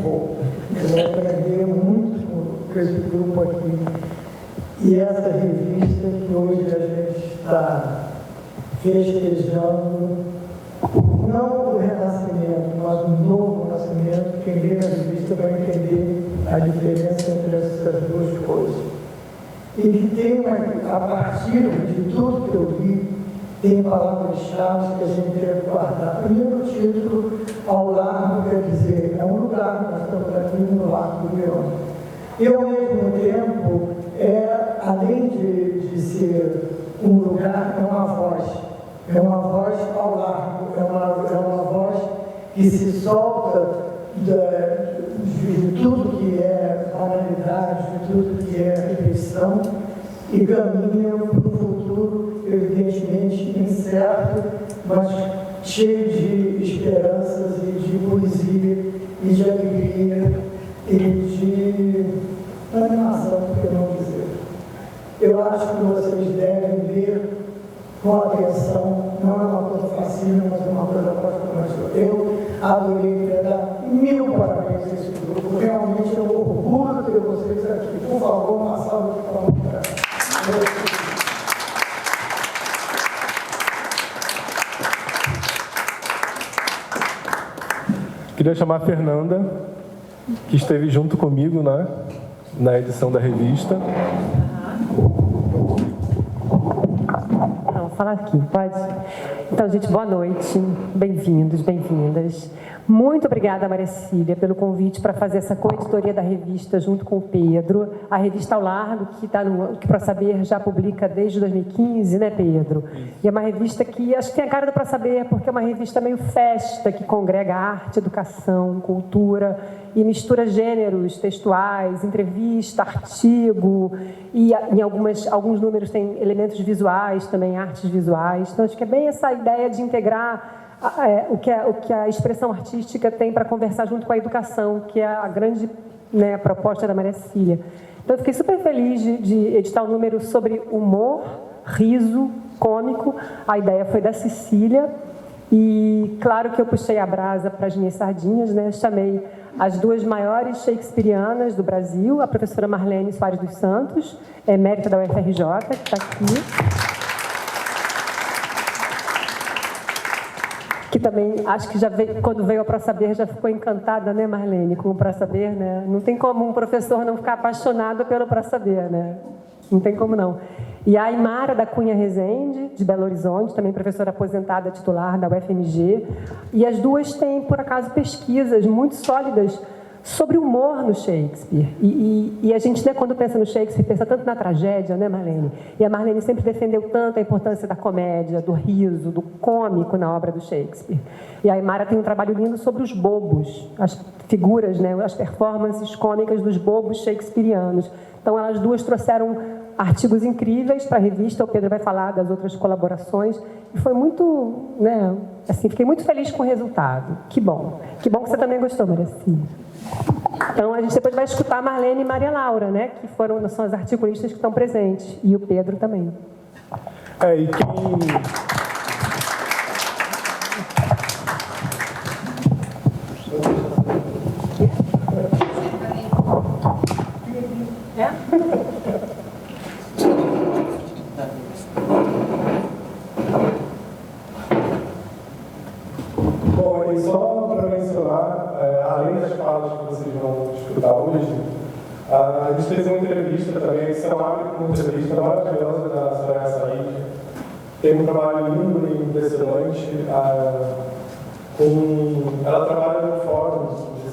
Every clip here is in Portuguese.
vou. Eu vou aprender muito com esse grupo aqui. E essa revista que hoje a gente está festejando, não o renascimento, mas o novo nascimento. Quem lê a revista vai entender a diferença entre essas duas coisas. E que tem a partir de tudo que eu vi, tem palavras-chave que a gente deve guardar. Primeiro título, Ao Largo, quer dizer, é um lugar, nós estamos aqui no Largo do Leão. E ao mesmo tempo, além de ser um lugar, é uma voz. É uma voz ao largo, é uma voz que se solta de tudo que é banalidade, de tudo que é repetição e caminha para o futuro, evidentemente incerto, mas cheio de esperanças e de poesia e de alegria e de animação, por que não dizer. Eu acho que vocês devem ver com atenção, não é uma coisa fácil, mas é uma coisa apaixonante. Eu adorei, quero dar 1000 parabéns a esse grupo, realmente é um orgulho ter vocês aqui. Por favor, uma salva de palmas para eles. Queria chamar a Fernanda, que esteve junto comigo na edição da revista. Não, falar aqui, pode? Então, gente, boa noite, bem-vindos, bem-vindas. Muito obrigada, Maria Cília, pelo convite para fazer essa coeditoria da revista junto com o Pedro. A revista Ao Largo, que Pra Saber já publica desde 2015, né, Pedro? E é uma revista que acho que tem a cara do Pra Saber, porque é uma revista meio festa, que congrega arte, educação, cultura e mistura gêneros textuais, entrevista, artigo, e em alguns números tem elementos visuais também, artes visuais. Então, acho que é bem essa ideia de integrar o que a expressão artística tem para conversar junto com a educação, que é a grande, né, proposta da Maria Cília. Então, eu fiquei super feliz de editar um número sobre humor, riso, cômico. A ideia foi da Cecília. E, claro que eu puxei a brasa para as minhas sardinhas, né? Chamei as duas maiores shakespearianas do Brasil, a professora Marlene Soares dos Santos, emérita da UFRJ, que está aqui. Que também, acho que já veio, quando veio a Pra Saber, já ficou encantada, né, Marlene, com o Pra Saber, né? Não tem como um professor não ficar apaixonado pelo Pra Saber, né? Não tem como não. E a Aymara da Cunha Rezende, de Belo Horizonte, também professora aposentada titular da UFMG. E as duas têm, por acaso, pesquisas muito sólidas sobre o humor no Shakespeare. E a gente, né, quando pensa no Shakespeare, pensa tanto na tragédia, né, Marlene? E a Marlene sempre defendeu tanto a importância da comédia, do riso, do cômico na obra do Shakespeare. E a Aymara tem um trabalho lindo sobre os bobos, as figuras, né, as performances cômicas dos bobos shakespearianos. Então, elas duas trouxeram artigos incríveis para a revista. O Pedro vai falar das outras colaborações. E foi muito, né, assim, fiquei muito feliz com o resultado. Que bom. Que bom que você também gostou, Maria Cília. Então, a gente depois vai escutar a Marlene e Maria Laura, né, que são as articulistas que estão presentes. E o Pedro também. E quem... Bom, e só para mencionar, além das falas que vocês vão escutar hoje, a gente fez uma entrevista também, a edição abre com uma entrevista maravilhosa da Soraya Said. Tem um trabalho lindo e impressionante. Ela trabalha no Fórum de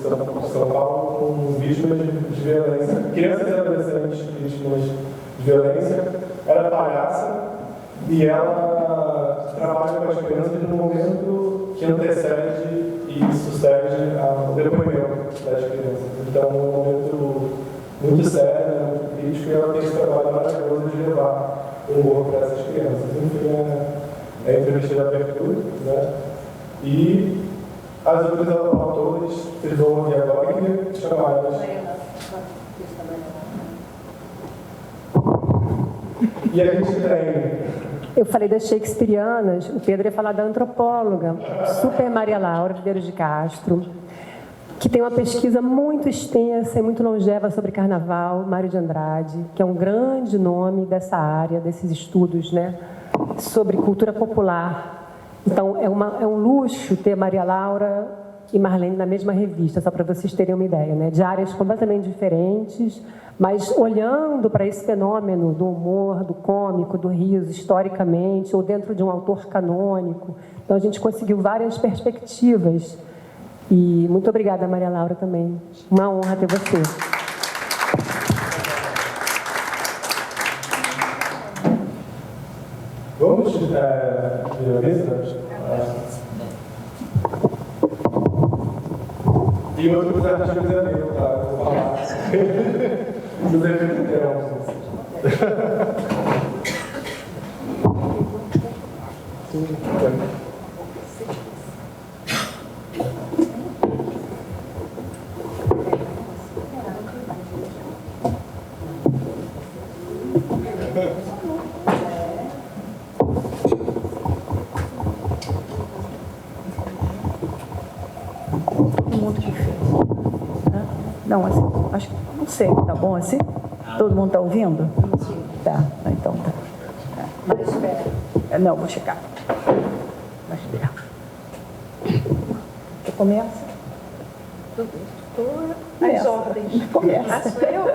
São Paulo com vítimas de violência, crianças e adolescentes vítimas de violência. Ela é palhaça e ela trabalha com as crianças no momento que antecede e sucede o depoimento das crianças. Então, é um momento muito sério, muito crítico, e ela tem esse trabalho maravilhoso de levar humor para essas crianças. Enfim, é a entrevista da abertura, né? E as outras autores, vocês vão ouvir agora, e chamar elas. E a gente tem... Eu falei das shakespearianas, o Pedro ia falar da antropóloga, Super Maria Laura Medeiros de Castro. que tem uma pesquisa muito extensa e muito longeva sobre carnaval, Mário de Andrade, que é um grande nome dessa área, desses estudos, né, sobre cultura popular. Então, é um luxo ter Maria Laura e Marlene na mesma revista, só para vocês terem uma ideia, né, de áreas completamente diferentes, mas olhando para esse fenômeno do humor, do cômico, do riso, historicamente, ou dentro de um autor canônico. Então, a gente conseguiu várias perspectivas. E muito obrigada, Maria Laura, também. Uma honra ter você. Vamos virar a mesa? E outro dos artigos é meu, tá? Vou falar. Dos eventos Não, assim, acho que não sei, tá bom assim? Todo mundo está ouvindo? Sim. Tá, então tá. Mas espera. Não, vou checar. Mas espera. Você começa? As ordens. Começa. Sou eu?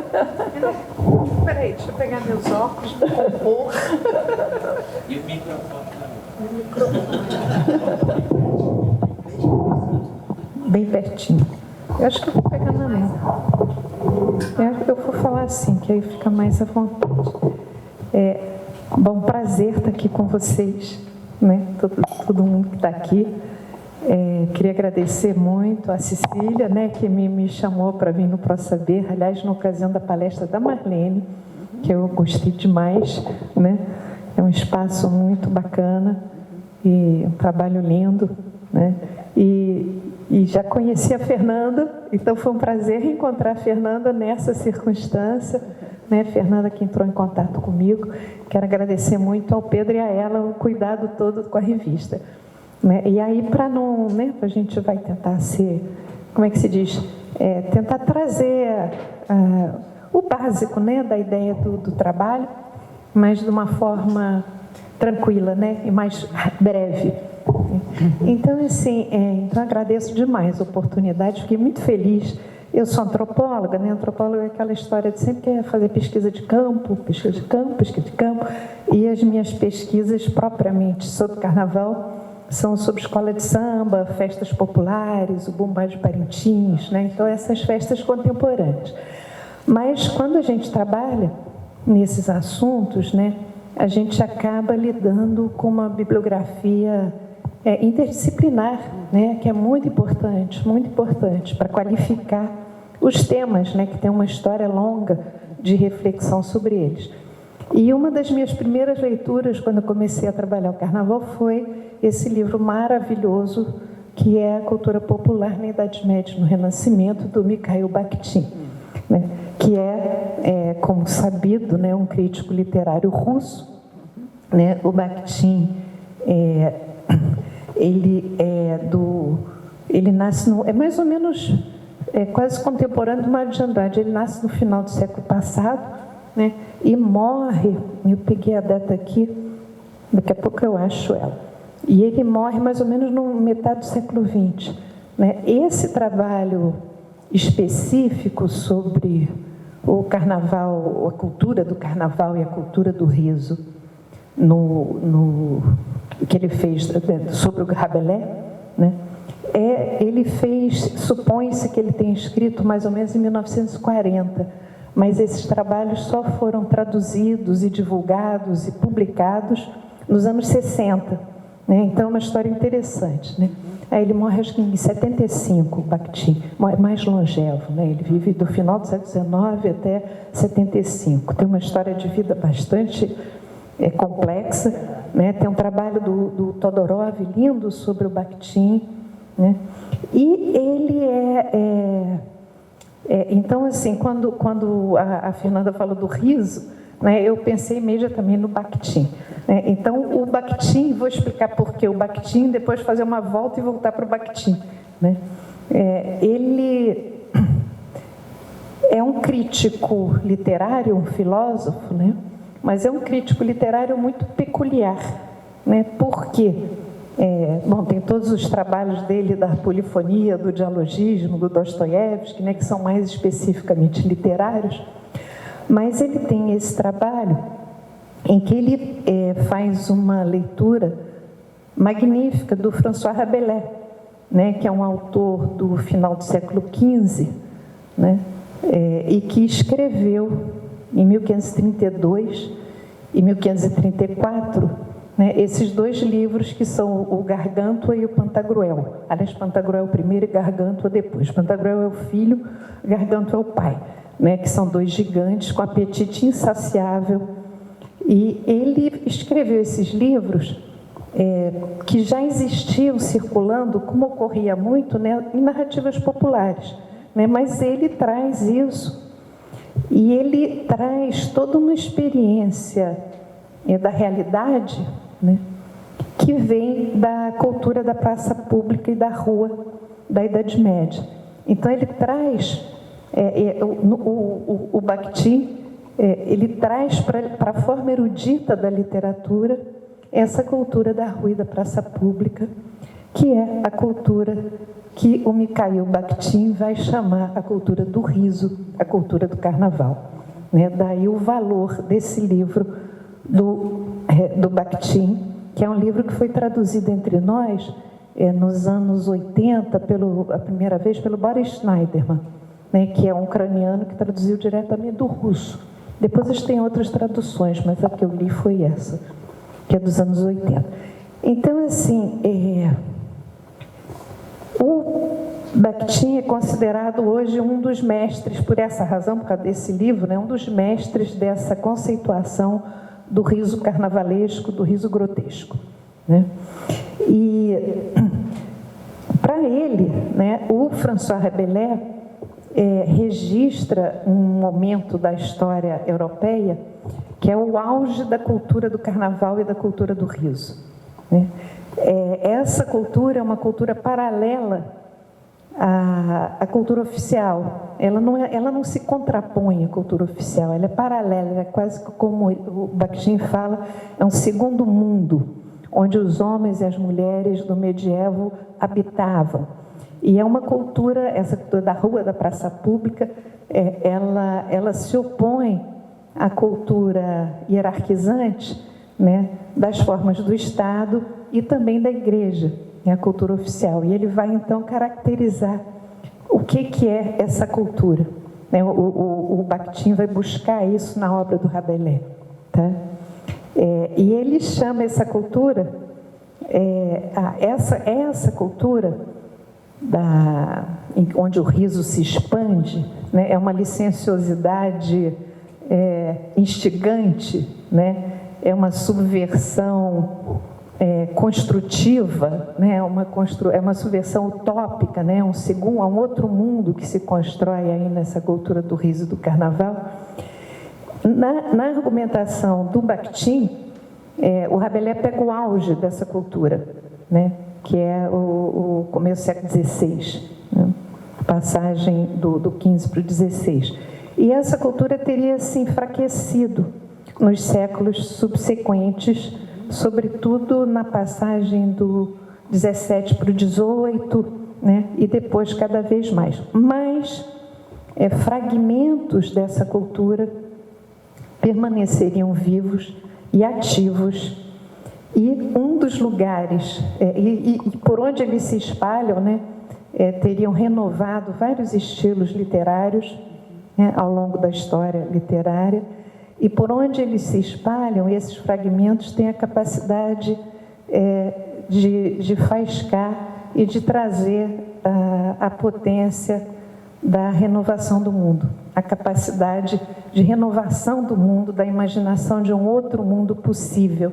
Peraí, deixa eu pegar meus óculos, vou compor. E o microfone Bem pertinho. Eu acho que eu vou pegar na mão. Eu vou falar assim, que aí fica mais à vontade. Bom, prazer estar aqui com vocês, né? Todo mundo que está aqui. Queria agradecer muito a Cecília, né, que me chamou para vir no Pro Saber, aliás, na ocasião da palestra da Marlene, que eu gostei demais, né? É um espaço muito bacana e um trabalho lindo, né? E já conheci a Fernanda, então foi um prazer encontrar a Fernanda nessa circunstância, né? Fernanda que entrou em contato comigo. Quero agradecer muito ao Pedro e a ela o cuidado todo com a revista. Né? E aí, para não, né, a gente vai tentar ser, como é que se diz? Tentar trazer o básico, né, da ideia do trabalho, mas de uma forma tranquila, né, e mais breve. Então, assim, então agradeço demais a oportunidade, fiquei muito feliz. Eu sou antropóloga, né? Antropóloga é aquela história de sempre querer fazer pesquisa de campo, e as minhas pesquisas propriamente sobre carnaval são sobre escola de samba, festas populares, o Bumbá de Parintins, né? Então, essas festas contemporâneas. Mas, quando a gente trabalha nesses assuntos, né, a gente acaba lidando com uma bibliografia interdisciplinar, né, que é muito importante para qualificar os temas, né, que tem uma história longa de reflexão sobre eles. E uma das minhas primeiras leituras, quando eu comecei a trabalhar o carnaval, foi esse livro maravilhoso, que é a Cultura Popular na Idade Média, no Renascimento, do Mikhail Bakhtin, né, que como sabido, né, um crítico literário russo, né. O Bakhtin ele nasce mais ou menos quase contemporâneo do Mário de Andrade. Ele nasce no final do século passado, né, e morre, eu peguei a data aqui, daqui a pouco eu acho ela, e ele morre mais ou menos no metade do século XX, né. Esse trabalho específico sobre o carnaval, a cultura do carnaval e a cultura do riso, que ele fez sobre o Rabelais, né? Ele fez, supõe-se que ele tenha escrito mais ou menos em 1940, mas esses trabalhos só foram traduzidos e divulgados e publicados nos anos 60, né? Então é uma história interessante, né? Aí ele morre, acho que em 75, Bakhtin, mais longevo, né? Ele vive do final do século XIX até 75. Tem uma história de vida bastante complexa, né? Tem um trabalho do Todorov lindo sobre o Bakhtin, né? E ele então, assim, quando a Fernanda falou do riso, né, eu pensei imediatamente no Bakhtin, né? Então, o Bakhtin, vou explicar por que o Bakhtin, depois fazer uma volta e voltar para o Bakhtin, né? ele é um crítico literário, um filósofo, né? Mas é um crítico literário muito peculiar, né? Por quê? Bom, tem todos os trabalhos dele da polifonia, do dialogismo, do Dostoiévski, né, que são mais especificamente literários, mas ele tem esse trabalho em que ele faz uma leitura magnífica do François Rabelais, né, que é um autor do final do século XV, né, e que escreveu em 1532 e 1534, né, esses dois livros que são o Gargantua e o Pantagruel. Aliás, Pantagruel primeiro e Gargantua depois. Pantagruel é o filho, Gargantua é o pai, né, que são dois gigantes com apetite insaciável. E ele escreveu esses livros que já existiam circulando, como ocorria muito, né, em narrativas populares, né, mas ele traz isso e ele traz toda uma experiência da realidade, né, que vem da cultura da praça pública e da rua da Idade Média. Então ele traz, o Bakhtin, ele traz para a forma erudita da literatura essa cultura da rua e da praça pública, que é a cultura que o Mikhail Bakhtin vai chamar a cultura do riso, a cultura do carnaval, né? Daí o valor desse livro do Bakhtin, que é um livro que foi traduzido entre nós nos anos 80, a primeira vez, pelo Boris Schneiderman, né, que é um ucraniano que traduziu diretamente do russo. Depois eles têm outras traduções, mas a que eu li foi essa, que é dos anos 80. Então, assim, o Bakhtin é considerado hoje um dos mestres, por essa razão, por causa desse livro, né, um dos mestres dessa conceituação do riso carnavalesco, do riso grotesco, né? E para ele, né, o François Rabelais registra um momento da história europeia que é o auge da cultura do carnaval e da cultura do riso, né? Essa cultura é uma cultura paralela à cultura oficial. Ela não se contrapõe à cultura oficial, ela é paralela, ela é quase como o Bakhtin fala, é um segundo mundo, onde os homens e as mulheres do medievo habitavam. E é uma cultura, essa cultura da rua, da praça pública, ela se opõe à cultura hierarquizante, né, das formas do Estado e também da Igreja, a cultura oficial. E ele vai, então, caracterizar o que é essa cultura, né? O Bakhtin vai buscar isso na obra do Rabelais, tá? E ele chama essa cultura, essa cultura onde o riso se expande, né? É uma licenciosidade instigante, né? É uma subversão construtiva, né? É uma subversão utópica, né? Um outro mundo que se constrói aí nessa cultura do riso e do carnaval. Na argumentação do Bakhtin, o Rabelais pega o auge dessa cultura, né? Que é o começo do século XVI, né? Passagem do XV para o XVI. E essa cultura teria se enfraquecido nos séculos subsequentes, sobretudo na passagem do 17 para o 18, né? E depois cada vez mais. Mas fragmentos dessa cultura permaneceriam vivos e ativos. E um dos lugares, e por onde eles se espalham, né, teriam renovado vários estilos literários, né, ao longo da história literária, e por onde eles se espalham, esses fragmentos têm a capacidade de faiscar e de trazer a potência da renovação do mundo, a capacidade de renovação do mundo, da imaginação de um outro mundo possível.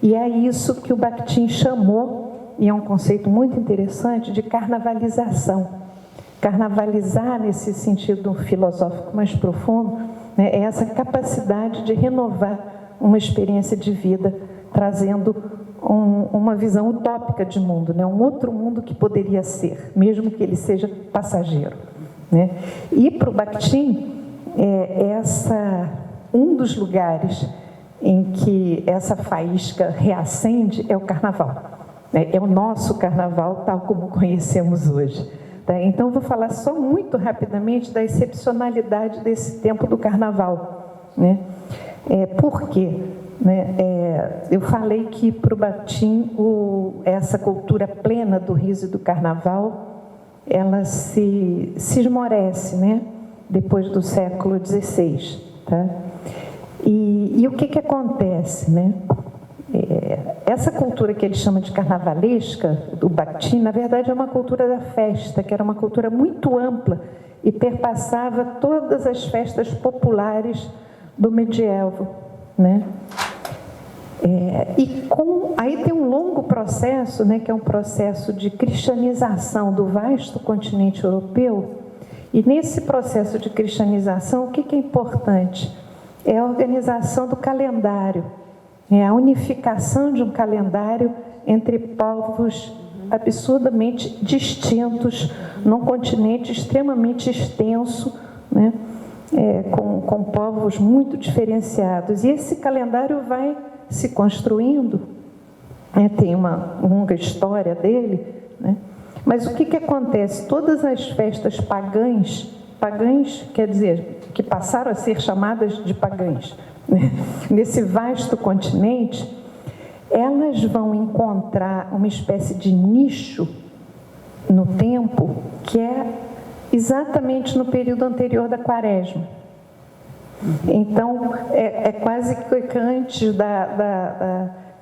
E é isso que o Bakhtin chamou, e é um conceito muito interessante, de carnavalização. Carnavalizar, nesse sentido filosófico mais profundo, né, é essa capacidade de renovar uma experiência de vida trazendo uma visão utópica de mundo, né? Um outro mundo que poderia ser, mesmo que ele seja passageiro, né? E para o Bakhtin, um dos lugares em que essa faísca reacende é o carnaval, né? É o nosso carnaval tal como conhecemos hoje. Tá? Então, eu vou falar só muito rapidamente da excepcionalidade desse tempo do carnaval, né? Por quê? Né? Eu falei que para o Bakhtin essa cultura plena do riso e do carnaval, ela se esmorece, né? Depois do século XVI. Tá? E o que acontece? Né? Essa cultura que ele chama de carnavalesca, do Bakhtin, na verdade é uma cultura da festa, que era uma cultura muito ampla e perpassava todas as festas populares do medievo. Né? Aí tem um longo processo, né, que é um processo de cristianização do vasto continente europeu, e nesse processo de cristianização, o que é importante? É a organização do calendário, é a unificação de um calendário entre povos absurdamente distintos, num continente extremamente extenso, né? Com povos muito diferenciados. E esse calendário vai se construindo, tem uma longa história dele, né? Mas o que acontece? Todas as festas pagãs quer dizer, que passaram a ser chamadas de pagãs, né? Nesse vasto continente, elas vão encontrar uma espécie de nicho no tempo que é exatamente no período anterior da Quaresma. Então, é quase que antes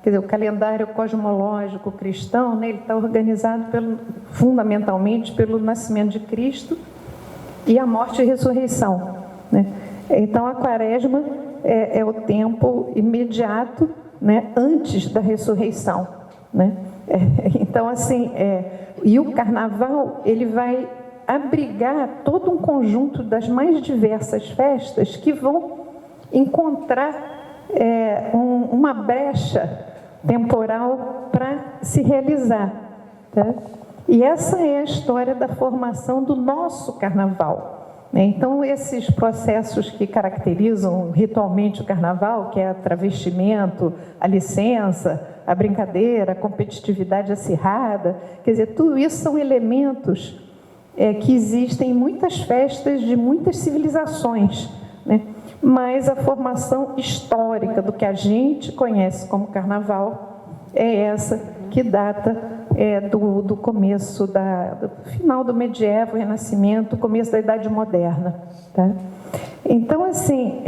quer dizer, o calendário cosmológico cristão, né, ele está organizado fundamentalmente pelo nascimento de Cristo e a morte e ressurreição, né? Então, a Quaresma é o tempo imediato, né, antes da ressurreição, né? Então, assim, e o Carnaval, ele vai abrigar todo um conjunto das mais diversas festas que vão encontrar uma brecha temporal para se realizar. Tá? E essa é a história da formação do nosso carnaval, né? Então, esses processos que caracterizam ritualmente o carnaval, que é o travestimento, a licença, a brincadeira, a competitividade acirrada, quer dizer, tudo isso são elementos que existem em muitas festas de muitas civilizações, né? Mas a formação histórica do que a gente conhece como carnaval é essa que data do começo, do final do medievo, renascimento, começo da Idade Moderna. Tá? Então, assim,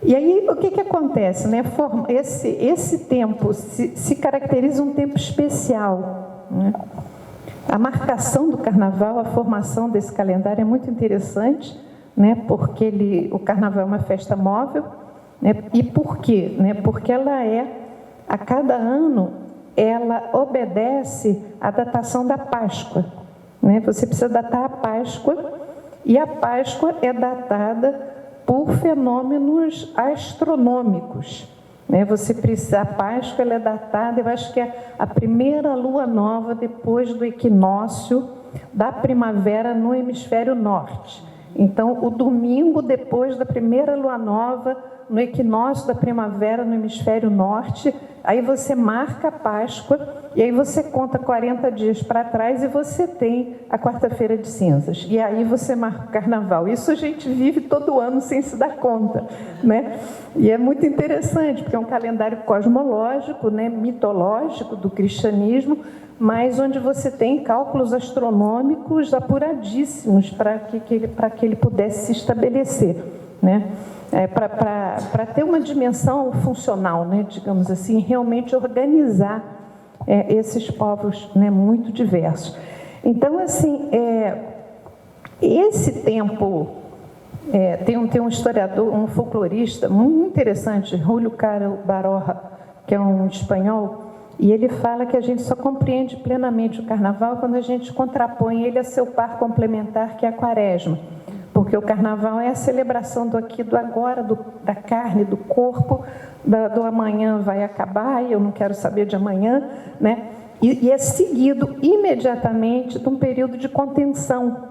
e aí, o que acontece? Né? Esse tempo se caracteriza um tempo especial. Né? A marcação do carnaval, a formação desse calendário é muito interessante, né? Porque o carnaval é uma festa móvel, né? E por quê? Né? Porque a cada ano, ela obedece à datação da Páscoa. Né? Você precisa datar a Páscoa, e a Páscoa é datada por fenômenos astronômicos. A Páscoa ela é datada, eu acho que é a primeira lua nova depois do equinócio da primavera no hemisfério norte. Então, o domingo depois da primeira lua nova no equinócio da primavera no hemisfério norte, aí você marca a Páscoa e aí você conta 40 dias para trás e você tem a quarta-feira de cinzas. E aí você marca o carnaval. Isso a gente vive todo ano sem se dar conta, né? E é muito interessante, porque é um calendário cosmológico, né, mitológico do cristianismo, mas onde você tem cálculos astronômicos apuradíssimos para que ele pudesse se estabelecer, né? Para ter uma dimensão funcional, né, digamos assim, realmente organizar esses povos, né, muito diversos. Então, assim, esse tempo, tem um historiador, um folclorista muito interessante, Julio Caro Baroja, que é um espanhol, e ele fala que a gente só compreende plenamente o carnaval quando a gente contrapõe ele a seu par complementar, que é a Quaresma. Porque o carnaval é a celebração do aqui, do agora, da carne, do corpo, do amanhã vai acabar e eu não quero saber de amanhã, né? E é seguido imediatamente de um período de contenção,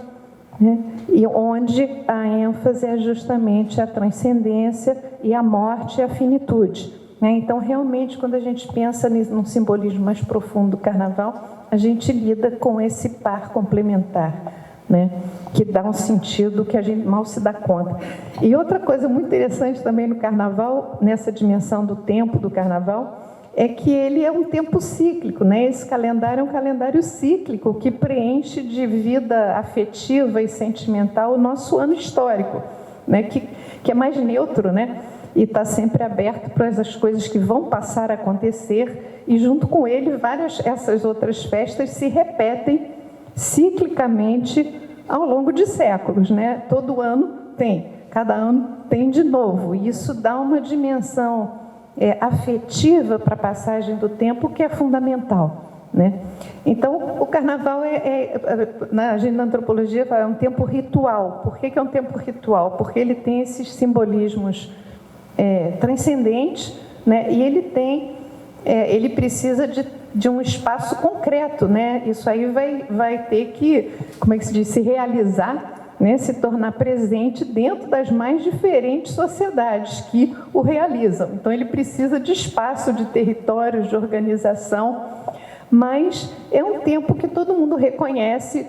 né? E onde a ênfase é justamente a transcendência e a morte e a finitude, né? Então, realmente, quando a gente pensa num simbolismo mais profundo do carnaval, a gente lida com esse par complementar, né? Que dá um sentido que a gente mal se dá conta. E outra coisa muito interessante também no carnaval, nessa dimensão do tempo do carnaval, é que ele é um tempo cíclico, né? Esse calendário é um calendário cíclico que preenche de vida afetiva e sentimental o nosso ano histórico, né? Que é mais neutro, né? E está sempre aberto para as coisas que vão passar a acontecer, e junto com ele essas outras festas se repetem ciclicamente ao longo de séculos, né? Todo ano tem, cada ano tem de novo, e isso dá uma dimensão afetiva para a passagem do tempo que é fundamental, né? Então, o carnaval na agenda da antropologia é um tempo ritual. Por que é um tempo ritual? Porque ele tem esses simbolismos transcendentes, né? E ele precisa de um espaço concreto, né? Isso aí vai ter que, como é que se diz, se realizar, né? Se tornar presente dentro das mais diferentes sociedades que o realizam. Então, ele precisa de espaço, de territórios, de organização, mas é um tempo que todo mundo reconhece,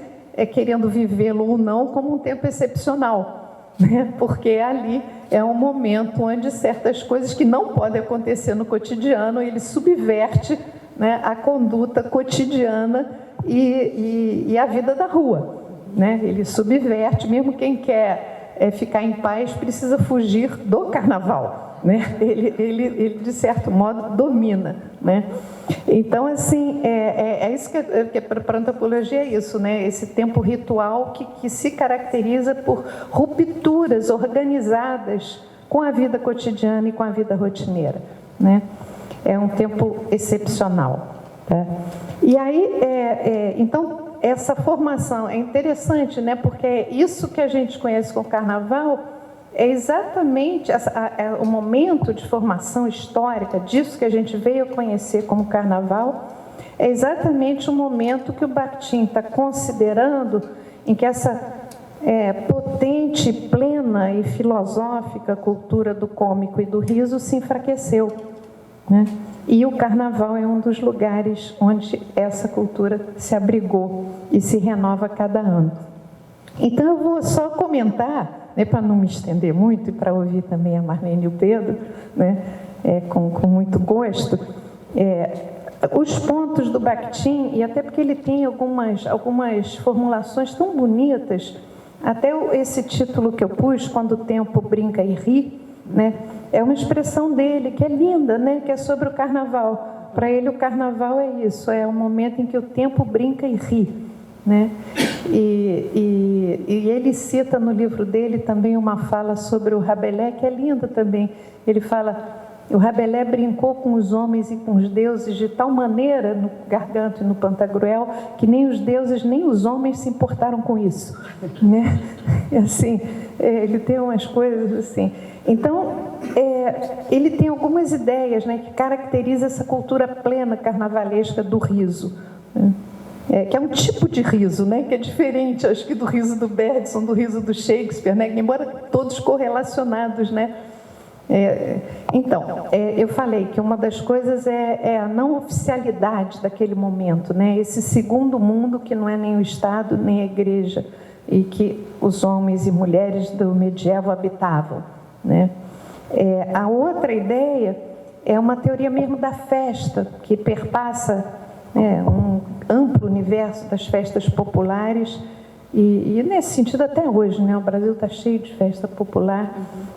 querendo vivê-lo ou não, como um tempo excepcional, né? Porque ali é um momento onde certas coisas que não podem acontecer no cotidiano, ele subverte, né, a conduta cotidiana e a vida da rua, né? Ele subverte, mesmo quem quer ficar em paz precisa fugir do carnaval, né? Ele de certo modo domina, né? Então, assim, isso que para a antropologia é isso, né? Esse tempo ritual que se caracteriza por rupturas organizadas com a vida cotidiana e com a vida rotineira, né? É um tempo excepcional, tá? E aí, então, essa formação é interessante, né? Porque isso que a gente conhece com o carnaval é exatamente o momento de formação histórica disso que a gente veio a conhecer como carnaval, é exatamente o momento que o Bakhtin está considerando em que essa potente, plena e filosófica cultura do cômico e do riso se enfraqueceu, né? E o carnaval é um dos lugares onde essa cultura se abrigou e se renova cada ano. Então, eu vou só comentar, né, para não me estender muito e para ouvir também a Marlene e o Pedro, né, com muito gosto, os pontos do Bakhtin, e até porque ele tem algumas formulações tão bonitas, até esse título que eu pus, Quando o Tempo Brinca e Ri, né, é uma expressão dele que é linda, né, que é sobre o carnaval. Para ele, o carnaval é isso, é um momento em que o tempo brinca e ri, né? E ele cita no livro dele também uma fala sobre o Rabelais, que é linda também. Ele fala: o Rabelais brincou com os homens e com os deuses de tal maneira, no Garganto e no Pantagruel, que nem os deuses nem os homens se importaram com isso, né? Assim, ele tem umas coisas assim. Então, ele tem algumas ideias, né, que caracteriza essa cultura plena carnavalesca do riso, né? Que é um tipo de riso, né, que é diferente, acho que do riso do Bergson, do riso do Shakespeare, né, embora todos correlacionados, né? Então, eu falei que uma das coisas é a não oficialidade daquele momento, né? Esse segundo mundo que não é nem o Estado, nem a Igreja, e que os homens e mulheres do medievo habitavam, né? A outra ideia é uma teoria mesmo da festa, que perpassa, né, um amplo universo das festas populares, e nesse sentido até hoje, né, o Brasil está cheio de festa popular,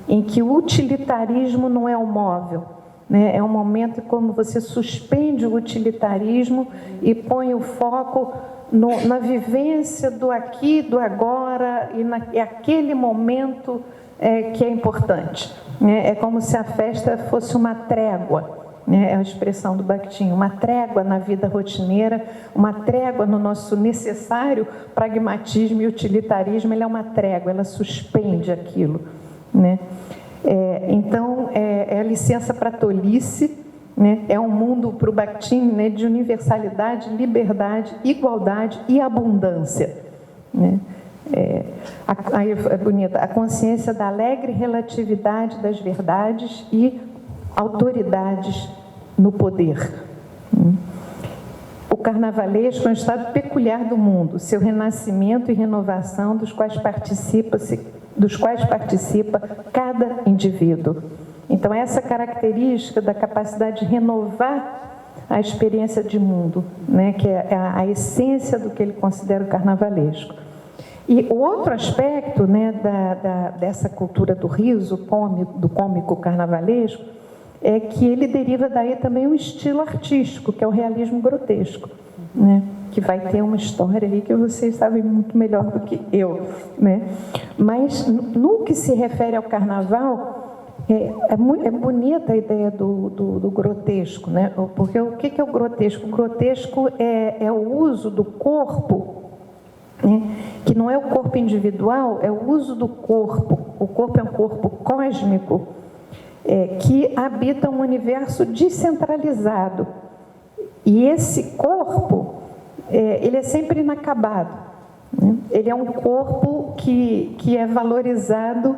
em que o utilitarismo não é o móvel, né? É um momento como você suspende o utilitarismo e põe o foco na vivência do aqui, do agora, e aquele momento que é importante, né? É como se a festa fosse uma trégua, né? É a expressão do Bakhtin, uma trégua na vida rotineira, uma trégua no nosso necessário pragmatismo e utilitarismo. Ele é uma trégua, ela suspende aquilo, né? Então, é a licença para a tolice, né? É um mundo para o Bakhtin, né, de universalidade, liberdade, igualdade e abundância, né? Aí é bonita, a consciência da alegre relatividade das verdades e autoridades no poder. O carnavalesco é um estado peculiar do mundo, seu renascimento e renovação dos quais participa cada indivíduo. Então, essa característica da capacidade de renovar a experiência de mundo, né, que é a essência do que ele considera o carnavalesco. E o outro aspecto, né, dessa cultura do riso, do cômico carnavalesco, é que ele deriva daí também um estilo artístico, que é o realismo grotesco, né, que vai ter uma história aí que vocês sabem muito melhor do que eu, né? Mas no que se refere ao carnaval, é bonita a ideia do grotesco, né? Porque o que é o grotesco? O grotesco é o uso do corpo, né? Que não é o corpo individual, é o uso do corpo. O corpo é um corpo cósmico que habita um universo descentralizado. E esse corpo, ele é sempre inacabado, né? Ele é um corpo que é valorizado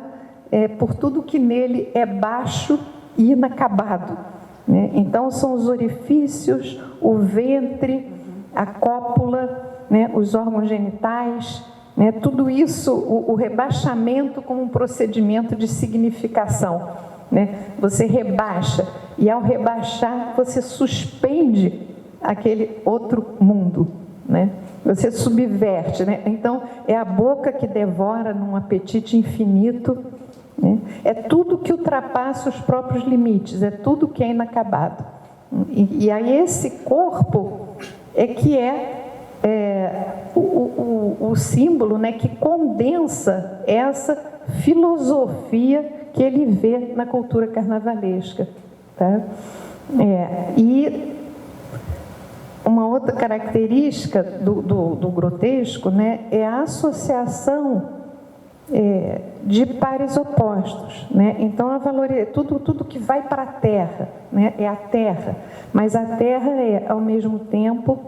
por tudo que nele é baixo e inacabado, né? Então, são os orifícios, o ventre, a cópula, né, os órgãos genitais, né, tudo isso, o rebaixamento como um procedimento de significação, né? Você rebaixa, e ao rebaixar, você suspende aquele outro mundo, né? Você subverte, né? Então, é a boca que devora num apetite infinito, né? É tudo que ultrapassa os próprios limites, é tudo que é inacabado. E aí esse corpo que é o símbolo, né, que condensa essa filosofia que ele vê na cultura carnavalesca, tá? E uma outra característica do grotesco, né, é a associação de pares opostos, né? Então, tudo que vai para a terra, né, é a terra, mas a terra é, ao mesmo tempo,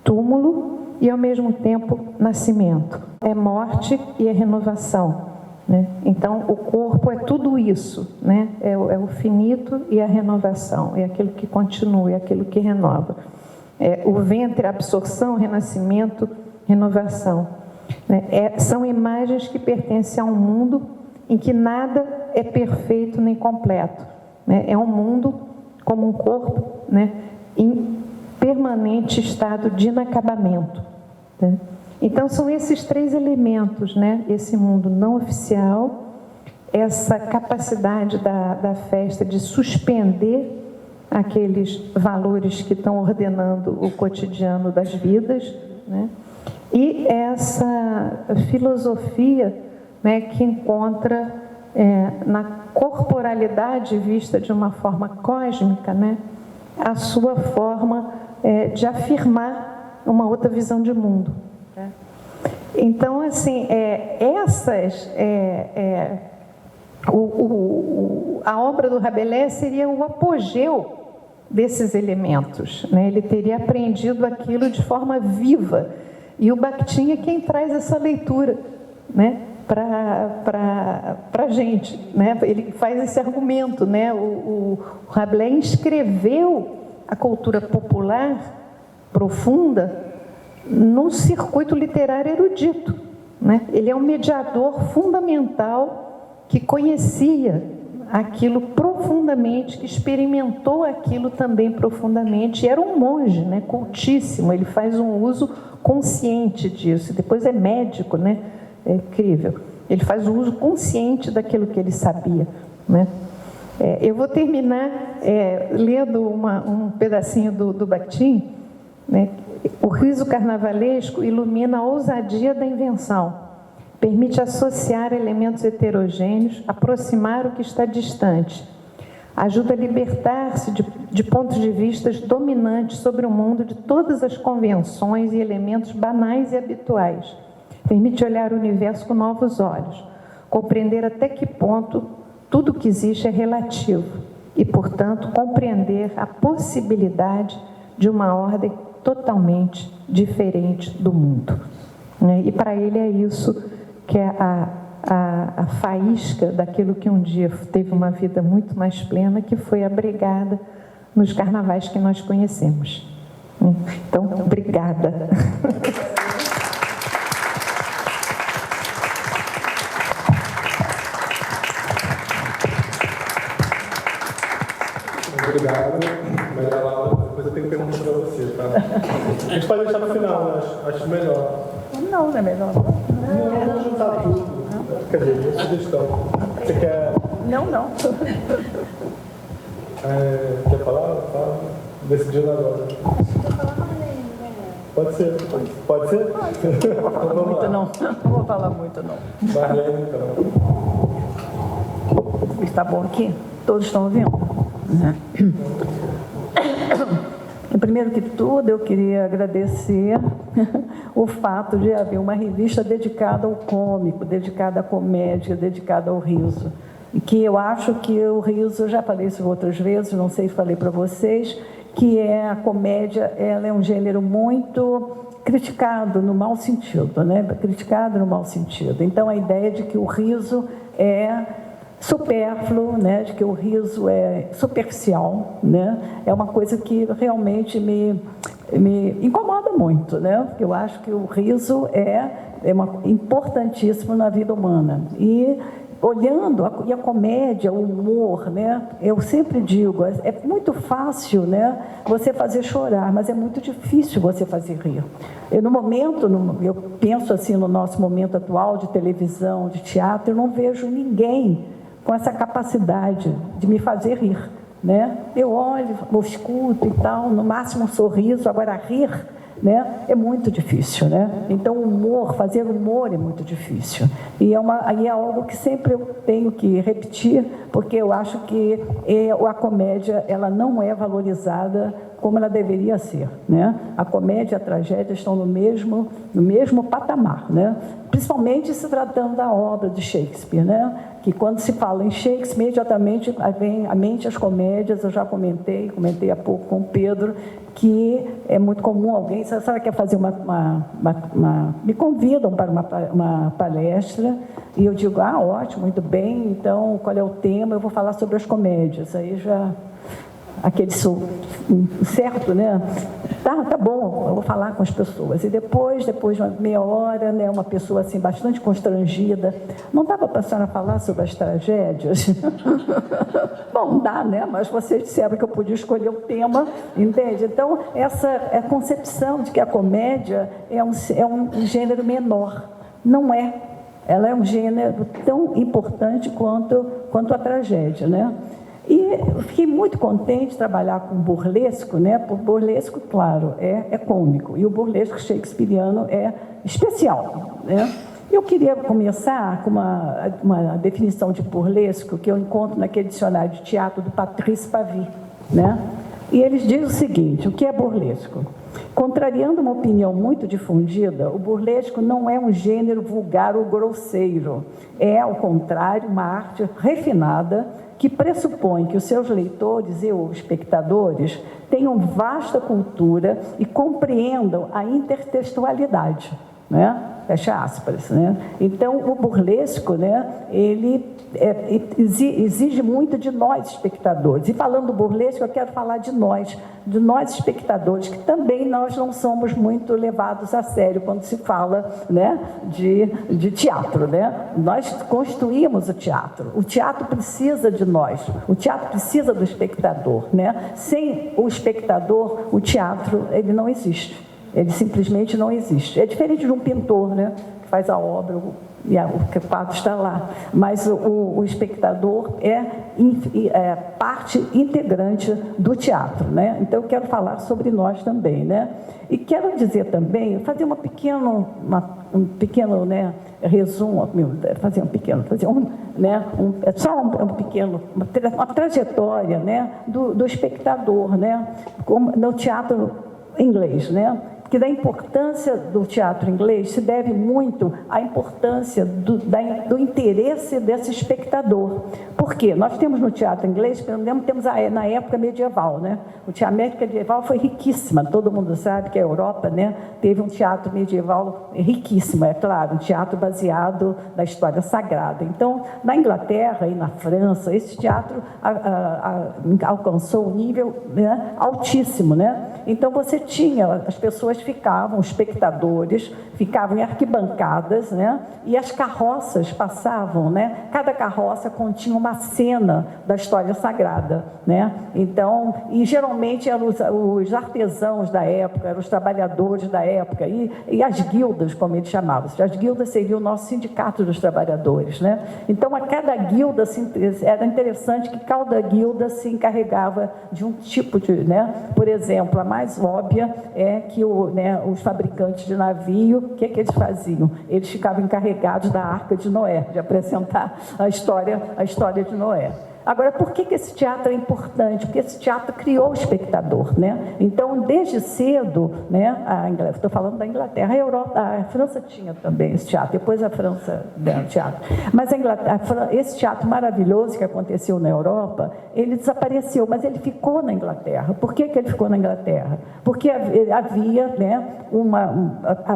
túmulo e, ao mesmo tempo, nascimento. É morte e é renovação, né? Então, o corpo é tudo isso, né? É o finito e a renovação, é aquilo que continua, é aquilo que renova. O ventre, a absorção, renascimento, renovação, né? São imagens que pertencem a um mundo em que nada é perfeito nem completo, né? É um mundo como um corpo, né, em permanente estado de inacabamento, né? Então, são esses três elementos, né? Esse mundo não oficial, essa capacidade da festa de suspender aqueles valores que estão ordenando o cotidiano das vidas, né? E essa filosofia, né, que encontra na corporalidade vista de uma forma cósmica, né, a sua forma de afirmar uma outra visão de mundo. Então, assim, a obra do Rabelais seria o apogeu desses elementos, né? Ele teria aprendido aquilo de forma viva, e o Bakhtin é quem traz essa leitura, né, para a gente, né? Ele faz esse argumento, né? O Rabelais escreveu a cultura popular profunda no circuito literário erudito, né? Ele é um mediador fundamental que conhecia aquilo profundamente, que experimentou aquilo também profundamente, e era um monge, né, cultíssimo. Ele faz um uso consciente disso, depois é médico, né? É incrível. Ele faz o uso consciente daquilo que ele sabia, né? Eu vou terminar lendo um pedacinho do Bakhtin, né? O riso carnavalesco ilumina a ousadia da invenção, permite associar elementos heterogêneos, aproximar o que está distante. ajuda a libertar-se de pontos de vista dominantes sobre o mundo de todas as convenções e elementos banais e habituais. Permite olhar o universo com novos olhos, compreender até que ponto tudo que existe é relativo e, portanto, compreender a possibilidade de uma ordem totalmente diferente do mundo. E para ele é isso que é a faísca daquilo que um dia teve uma vida muito mais plena, que foi a brigada nos carnavais que nós conhecemos. Então, obrigada. Obrigado, Maria Laura. Depois eu tenho que perguntar para você, tá? A gente pode deixar no final, né? Acho melhor. Não é melhor. Não, vamos juntar tudo. Quer dizer, minha sugestão. Você quer... Não. Quer falar? Fala. Decidindo agora. Pode ser. Pode ser? Então, vamos Muito lá. não vou falar muito, não. Marlene, então. Está bom aqui? Todos estão ouvindo? Primeiro que tudo, eu queria agradecer o fato de haver uma revista dedicada ao cômico, dedicada à comédia, dedicada ao riso. E que eu acho que o riso, eu já falei isso outras vezes, não sei se falei para vocês, que a comédia, ela é um gênero muito criticado no mau sentido, né? Criticado no mau sentido. Então, a ideia de que o riso é supérfluo, né, de que o riso é superficial, né, é uma coisa que realmente me incomoda muito, né, porque eu acho que o riso é importantíssimo na vida humana. E olhando a comédia, o humor, né, eu sempre digo, é muito fácil, né, você fazer chorar, mas é muito difícil você fazer rir. Eu penso assim no nosso momento atual de televisão, de teatro, eu não vejo ninguém com essa capacidade de me fazer rir, né? Eu olho, eu escuto e tal, no máximo um sorriso, agora rir, né, é muito difícil, né? Então, fazer humor é muito difícil. E é algo que sempre eu tenho que repetir, porque eu acho que a comédia, ela não é valorizada como ela deveria ser, né? A comédia e a tragédia estão no mesmo patamar, né? Principalmente se tratando da obra de Shakespeare, né? Que quando se fala em Shakespeare, imediatamente vem à mente as comédias. Eu já comentei há pouco com o Pedro, que é muito comum alguém, sabe, quer fazer me convidam para uma palestra, e eu digo, ótimo, muito bem, então qual é o tema? Eu vou falar sobre as comédias. Aí já... aquele certo, né? Tá bom, eu vou falar com as pessoas. E depois de uma meia hora, né, uma pessoa assim bastante constrangida, não dava para a senhora falar sobre as tragédias? Bom, dá, né? Mas vocês disseram que eu podia escolher o tema, entende? Então, essa é a concepção de que a comédia é um gênero menor. Não é. Ela é um gênero tão importante quanto a tragédia, né? E eu fiquei muito contente de trabalhar com burlesco, né? Porque burlesco, claro, é cômico, e o burlesco shakespeariano é especial, né? Eu queria começar com uma definição de burlesco que eu encontro naquele dicionário de teatro do Patrice Pavy, né? E eles dizem o seguinte: o que é burlesco? Contrariando uma opinião muito difundida, o burlesco não é um gênero vulgar ou grosseiro. É, ao contrário, uma arte refinada que pressupõe que os seus leitores e os espectadores tenham vasta cultura e compreendam a intertextualidade, né? Fecha aspas, né? Então, o burlesco, né, ele exige muito de nós, espectadores. E falando do burlesco, eu quero falar de nós espectadores, que também nós não somos muito levados a sério quando se fala, né, de teatro, né? Nós construímos o teatro precisa de nós, o teatro precisa do espectador, né? Sem o espectador, o teatro, ele não existe. Ele simplesmente não existe. É diferente de um pintor, né, que faz a obra e o quadro está lá. Mas o espectador é parte integrante do teatro, né? Então, eu quero falar sobre nós também, né? E quero dizer também, fazer uma pequena um pequeno, né, resumo, uma trajetória, né, do espectador, né, no teatro inglês, né? Que da importância do teatro inglês se deve muito à importância do interesse desse espectador. Por quê? Nós temos no teatro inglês, temos na época medieval, né? A América medieval foi riquíssima, todo mundo sabe que a Europa, né, teve um teatro medieval riquíssimo, é claro, um teatro baseado na história sagrada. Então, na Inglaterra e na França, esse teatro alcançou um nível, né, altíssimo, né? Então, você tinha, as pessoas ficavam, os espectadores ficavam em arquibancadas, né? E as carroças passavam, né? Cada carroça continha uma cena da história sagrada, né? Então, e geralmente eram os artesãos da época, eram os trabalhadores da época, e as guildas, como eles chamavam. As guildas seriam o nosso sindicato dos trabalhadores, né? Então, a cada guilda, era interessante que cada guilda se encarregava de um tipo de, né? Por exemplo, a mais óbvia é que os fabricantes de navio, o que eles faziam? Eles ficavam encarregados da Arca de Noé, de apresentar a história de Noé. Agora, por que esse teatro é importante? Porque esse teatro criou o espectador, né? Então, desde cedo, né, estou falando da Inglaterra, a França tinha também esse teatro, depois a França deu teatro. Mas esse teatro maravilhoso que aconteceu na Europa, ele desapareceu, mas ele ficou na Inglaterra. Por que ele ficou na Inglaterra? Porque havia, né,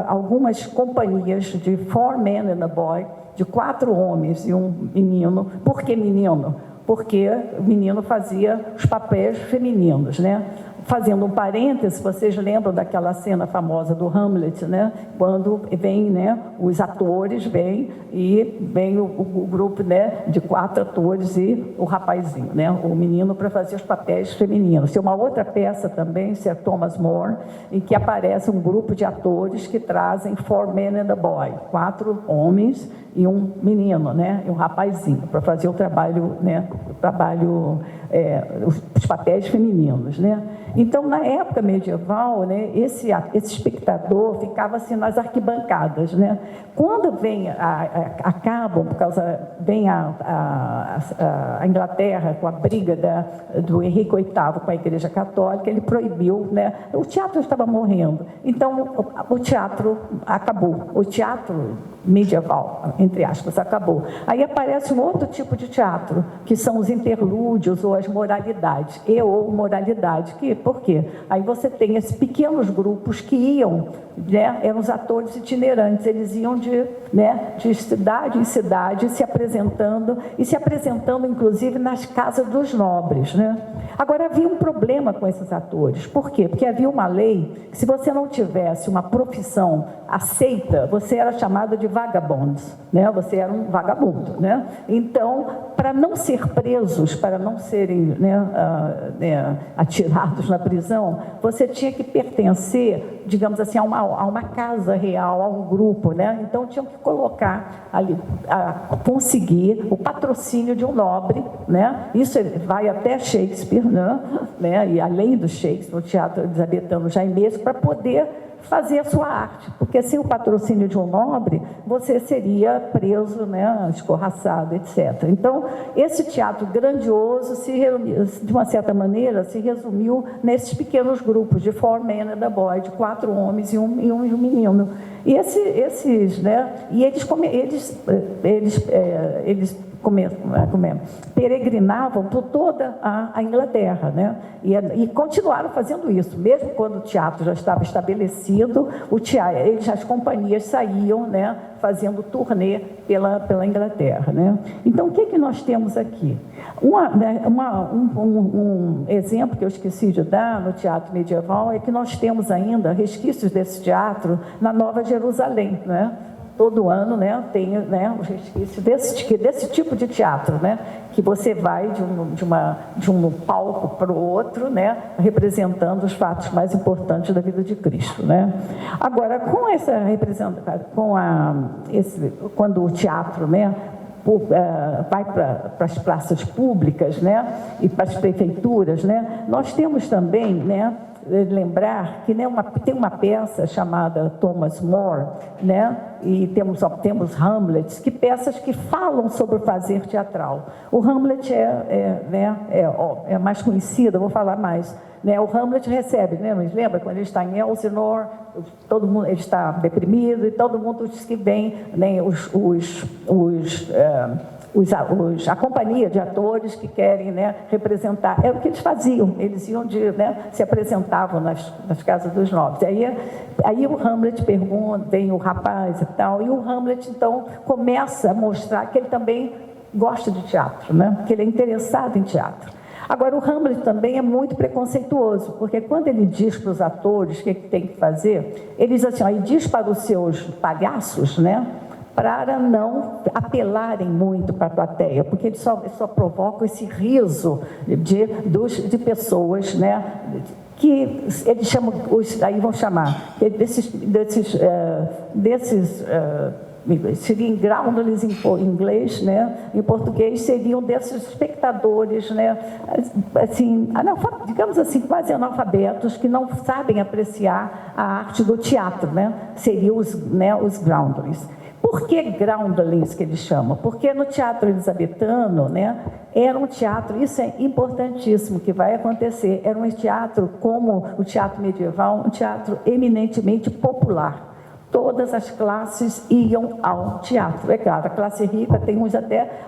algumas companhias de 4 men and a boy, de 4 homens e um menino. Por que menino? Porque o menino fazia os papéis femininos, né? Fazendo um parêntese, vocês lembram daquela cena famosa do Hamlet, né? Quando vem, né, os atores vêm e vem o grupo, né, de 4 atores e o rapazinho, né, o menino, para fazer os papéis femininos. Tem uma outra peça também, Sir Thomas More, em que aparece um grupo de atores que trazem 4 men and a boy, 4 homens e um menino, né, e um rapazinho, para fazer o trabalho, né, os papéis femininos, né? Então, na época medieval, né, esse espectador ficava assim nas arquibancadas, né? Quando vem vem a Inglaterra com a briga do Henrique VIII com a Igreja Católica, ele proibiu, né? O teatro estava morrendo, então o teatro acabou, o teatro medieval, entre aspas, acabou. Aí aparece um outro tipo de teatro, que são os interlúdios ou as moralidades, ou moralidade. Por quê? Aí você tem esses pequenos grupos que iam, né, eram os atores itinerantes, eles iam de cidade em cidade se apresentando inclusive nas casas dos nobres, né? Agora, havia um problema com esses atores. Por quê? Porque havia uma lei que, se você não tivesse uma profissão aceita, você era chamado de vagabonds, né? Você era um vagabundo, né? Então, para não ser presos, para não serem, né, atirados na prisão, você tinha que pertencer, digamos assim, a uma casa real, a um grupo, né? Então, tinham que colocar ali, conseguir o patrocínio de um nobre, né? Isso vai até Shakespeare, né? E além do Shakespeare, o teatro elisabetano já é mesmo, para poder fazer a sua arte, porque sem o patrocínio de um nobre, você seria preso, né, escorraçado, etc. Então, esse teatro grandioso, de uma certa maneira, se resumiu nesses pequenos grupos de 4 men and a boy, de 4 homens e um menino. E eles peregrinavam por toda a Inglaterra, né? E continuaram fazendo isso, mesmo quando o teatro já estava estabelecido, as companhias saíam, né, fazendo turnê pela Inglaterra, né? Então, o que nós temos aqui? Um exemplo que eu esqueci de dar no teatro medieval é que nós temos ainda resquícios desse teatro na Nova Jerusalém, né? Todo ano, né, tem, né, os resquícios desse tipo de teatro, né, que você vai de um palco para o outro, né, representando os fatos mais importantes da vida de Cristo, né. Agora, com essa quando o teatro, né, vai para as praças públicas, né, e para as prefeituras, né, nós temos também, né, lembrar que, né, tem uma peça chamada Thomas More, né, e temos Hamlet, que peças que falam sobre o fazer teatral. O Hamlet é mais conhecido, eu vou falar mais. Né, o Hamlet recebe, né, mas lembra quando ele está em Elsinore, todo mundo, ele está deprimido e todo mundo diz que vem, né, a companhia de atores que querem, né, representar. É o que eles faziam, eles iam se apresentavam nas casas dos nobres. Aí o Hamlet pergunta, vem o rapaz e tal, e o Hamlet então começa a mostrar que ele também gosta de teatro, né, que ele é interessado em teatro. Agora, o Hamlet também é muito preconceituoso, porque quando ele diz para os atores o que tem que fazer, ele diz assim, ó, e diz para os seus palhaços, né, para não apelarem muito para a plateia, porque eles só provocam esse riso de pessoas, né, que eles chamam, aí vão chamar, seriam groundlings em inglês, né? Em português seriam desses espectadores, né? Assim, digamos assim, quase analfabetos, que não sabem apreciar a arte do teatro, né? Seriam os groundlings. Por que groundlings que eles chamam? Porque no teatro elizabetano, né, era um teatro, isso é importantíssimo que vai acontecer, era um teatro como o teatro medieval, um teatro eminentemente popular. Todas as classes iam ao teatro. É claro, a classe rica tem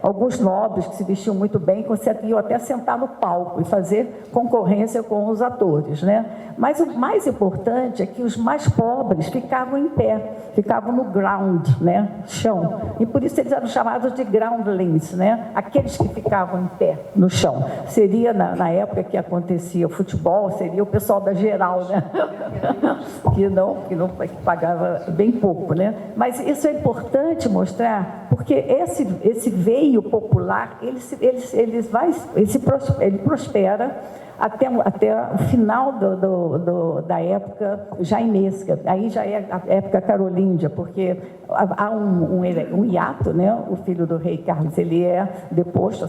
alguns nobres que se vestiam muito bem, conseguiam até sentar no palco e fazer concorrência com os atores, né? Mas o mais importante é que os mais pobres ficavam em pé, ficavam no ground, né? Chão. E por isso eles eram chamados de groundlings, né? Aqueles que ficavam em pé no chão. Seria, na época que acontecia o futebol, seria o pessoal da geral, né? que pagava bem pouco, né? Mas isso é importante mostrar, porque esse veio popular, ele prospera até o final da época jainesca, aí já é a época carolíngia, porque há um hiato, né? O filho do rei Carlos, ele é deposto,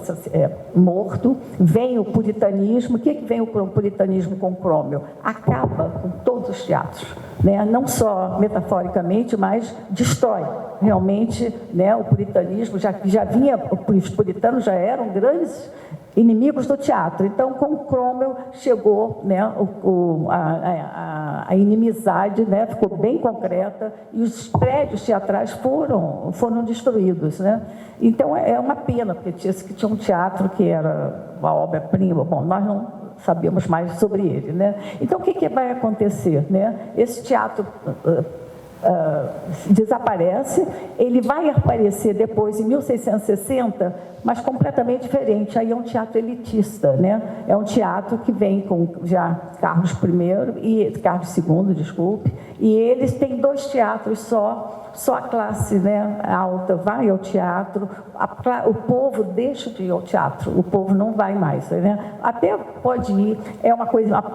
morto, vem o puritanismo. O que vem o puritanismo com Cromwell? Acaba com todos os teatros, né? Não só metaforicamente, mas destrói. Realmente, né, o puritanismo já vinha, os puritanos já eram grandes inimigos do teatro. Então, com Cromwell chegou, né, a inimizade, né, ficou bem concreta e os prédios teatrais foram destruídos, né? Então, é uma pena, porque tinha um teatro que era uma obra-prima. Bom, nós não sabemos mais sobre ele, né? Então, o que vai acontecer, né? Esse teatro desaparece, ele vai aparecer depois em 1660, mas completamente diferente. Aí é um teatro elitista, né? É um teatro que vem com já Carlos II, desculpe, e eles têm 2 teatros só a classe, né, alta vai ao teatro, o povo deixa de ir ao teatro, o povo não vai mais, né? Até pode ir,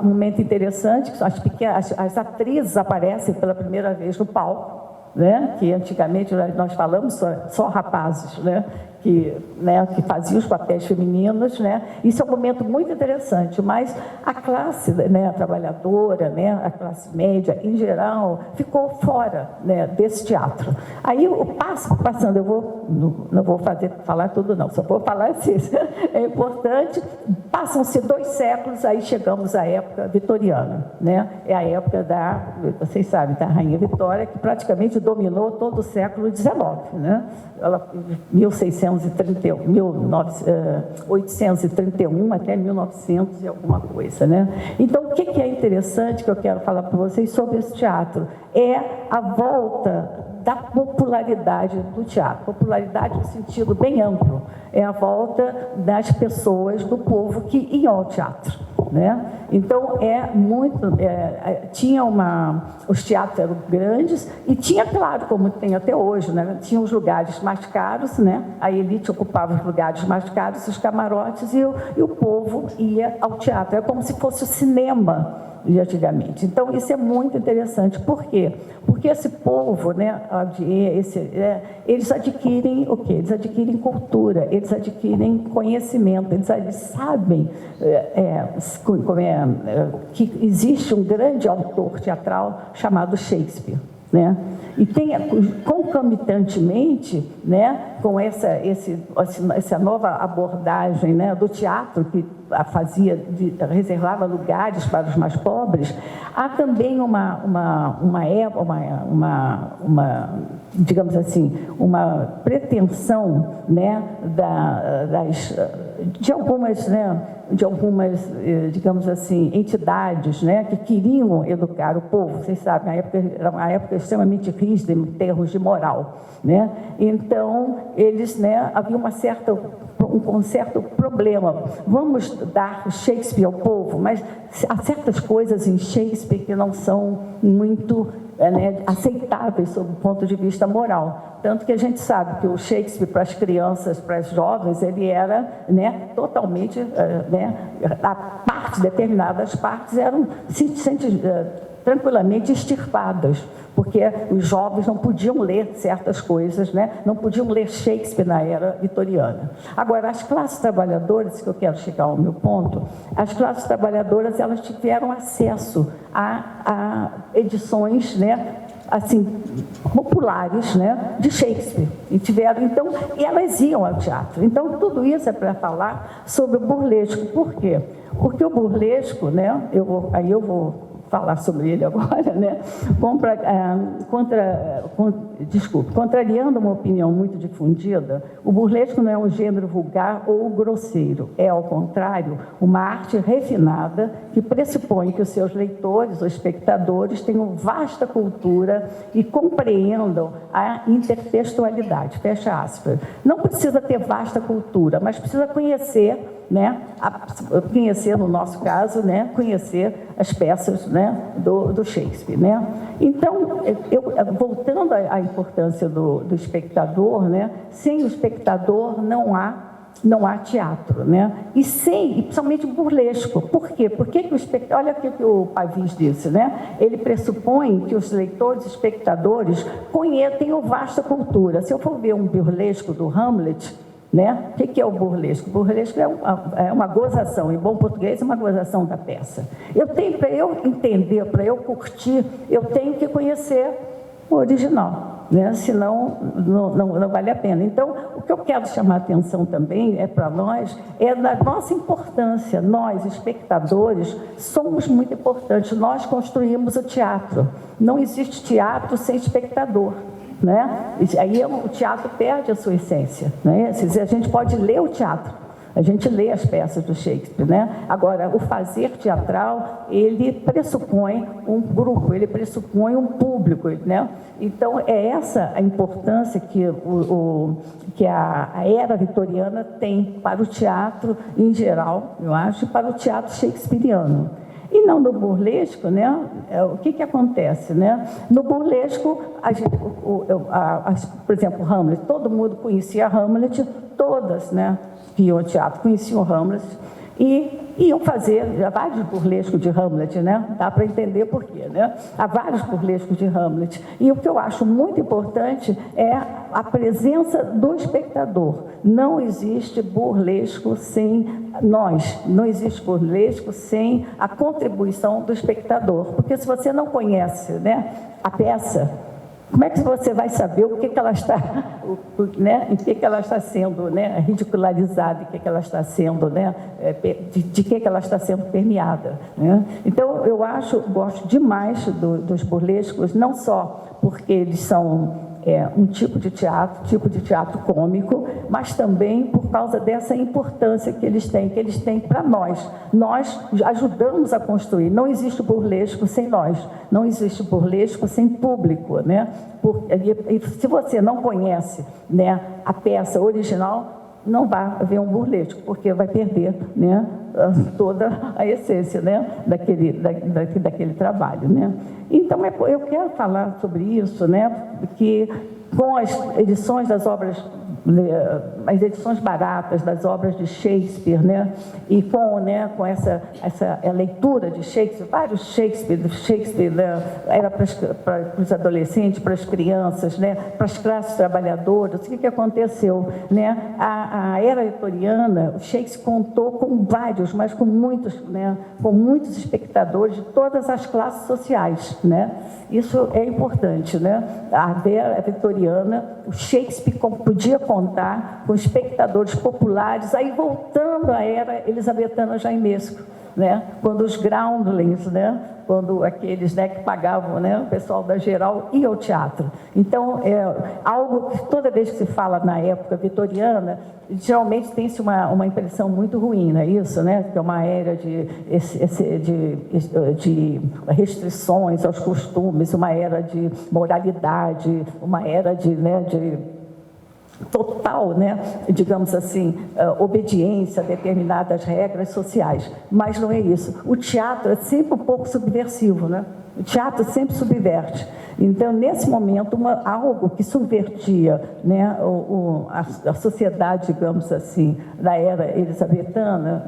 um momento interessante, que as atrizes aparecem pela primeira vez no palco, né? Que antigamente nós falamos só rapazes, né? Que faziam os papéis femininos, né? Isso é um momento muito interessante, mas a classe, né, a trabalhadora, né, a classe média, em geral, ficou fora, né, desse teatro. Aí, passando, não vou falar tudo não, só vou falar assim, é importante, passam-se 2 séculos, aí chegamos à época vitoriana, né? É a época vocês sabem, da Rainha Vitória, que praticamente dominou todo o século XIX, né? Ela, 1831 até 1900 e alguma coisa, né? Então, o que é interessante que eu quero falar para vocês sobre esse teatro? É a volta da popularidade do teatro. Popularidade no sentido bem amplo. É a volta das pessoas, do povo que iam ao teatro, né? Então, os teatros eram grandes e tinha, claro, como tem até hoje, né? Tinha os lugares mais caros, né? A elite ocupava os lugares mais caros, os camarotes, e o povo ia ao teatro. É como se fosse o cinema de antigamente. Então, isso é muito interessante. Por quê? Porque esse povo, né, eles adquirem o quê? Eles adquirem cultura, eles adquirem conhecimento, eles sabem que existe um grande autor teatral chamado Shakespeare, né? E tem, concomitantemente, né, com essa nova abordagem, né, do teatro, que reservava lugares para os mais pobres, há também digamos assim, uma pretensão, né, de algumas, digamos assim, entidades, né, que queriam educar o povo. Vocês sabem, era uma época extremamente rígida em termos de moral, né? Então, eles, né, havia um certo problema. Vamos dar Shakespeare ao povo, mas há certas coisas em Shakespeare que não são muito aceitáveis sob o ponto de vista moral. Tanto que a gente sabe que o Shakespeare, para as crianças, para os jovens, ele era, né, totalmente, determinadas partes eram tranquilamente extirpadas, porque os jovens não podiam ler certas coisas, né? Não podiam ler Shakespeare na era vitoriana. Agora, as classes trabalhadoras, que eu quero chegar ao meu ponto, as classes trabalhadoras, elas tiveram acesso a edições, né, assim, populares, né, de Shakespeare, e elas iam ao teatro. Então, tudo isso é para falar sobre o burlesco. Por quê? Porque o burlesco, né, eu vou falar sobre ele agora, né? Contrariando uma opinião muito difundida, o burlesco não é um gênero vulgar ou grosseiro, é, ao contrário, uma arte refinada que pressupõe que os seus leitores ou espectadores tenham vasta cultura e compreendam a intertextualidade, fecha aspas. Não precisa ter vasta cultura, mas precisa conhecer, né, conhecer, no nosso caso, né, conhecer as peças, né, do Shakespeare, né? Então, voltando à importância do espectador, né, sem o espectador não há teatro, né? E principalmente burlesco. Por quê? Porque o espectador, olha o que o Pavís disse, né? Ele pressupõe que os leitores, espectadores, tenham vasta cultura. Se eu for ver um burlesco do Hamlet, né? O que é o burlesco? O burlesco é uma gozação, em bom português, é uma gozação da peça. Para eu entender, para eu curtir, eu tenho que conhecer o original, né? Senão não vale a pena. Então, o que eu quero chamar a atenção também para nós é da nossa importância. Nós, espectadores, somos muito importantes. Nós construímos o teatro. Não existe teatro sem espectador, né? Aí o teatro perde a sua essência, né? A gente pode ler o teatro, a gente lê as peças do Shakespeare, né? Agora, o fazer teatral, ele pressupõe um grupo, ele pressupõe um público, né? Então, é essa a importância que a era vitoriana tem para o teatro em geral, eu acho, e para o teatro shakespeariano. E não no burlesco, né? O que acontece, né? No burlesco, por exemplo, Hamlet, todo mundo conhecia Hamlet, todas, né, que iam ao teatro conheciam Hamlet e iam fazer vários burlescos de Hamlet, né? Dá para entender por quê, né? Há vários burlescos de Hamlet. E o que eu acho muito importante é a presença do espectador. Não existe burlesco sem nós, não existe burlesco sem a contribuição do espectador. Porque se você não conhece, né, a peça, como é que você vai saber o que ela está, né, em que ela está sendo, né, ridicularizada, em que ela está sendo, né, de que ela está sendo permeada, né? Então, eu gosto demais dos burlescos, não só porque eles são um tipo de teatro cômico, mas também por causa dessa importância que eles têm para nós. Nós ajudamos a construir. Não existe burlesco sem nós, não existe burlesco sem público, né? E se você não conhece, né, a peça original, não vai haver um burlesco, porque vai perder, né, toda a essência, né, daquele trabalho, né? Então, eu quero falar sobre isso, né, que com as edições das obras as edições baratas das obras de Shakespeare, né? E com essa leitura de Shakespeare, vários Shakespeare né? Era para os adolescentes, para as crianças, né? Para as classes trabalhadoras. O que aconteceu? Né? A era vitoriana, o Shakespeare contou com vários, mas com muitos espectadores de todas as classes sociais, né? Isso é importante, né? A era vitoriana, o Shakespeare podia contar com espectadores populares, aí voltando à era elizabetana jainesco, né? Quando os groundlings, né? Quando aqueles, né, que pagavam, né, o pessoal da geral ia ao teatro. Então, é algo que toda vez que se fala na época vitoriana, geralmente tem-se uma impressão muito ruim, não é isso? Né? Que é uma era de restrições aos costumes, uma era de moralidade, uma era de total, né, digamos assim, obediência a determinadas regras sociais. Mas não é isso. O teatro é sempre um pouco subversivo, né? O teatro sempre subverte. Então, nesse momento, algo que subvertia, né, a sociedade, digamos assim, da era elizabetana,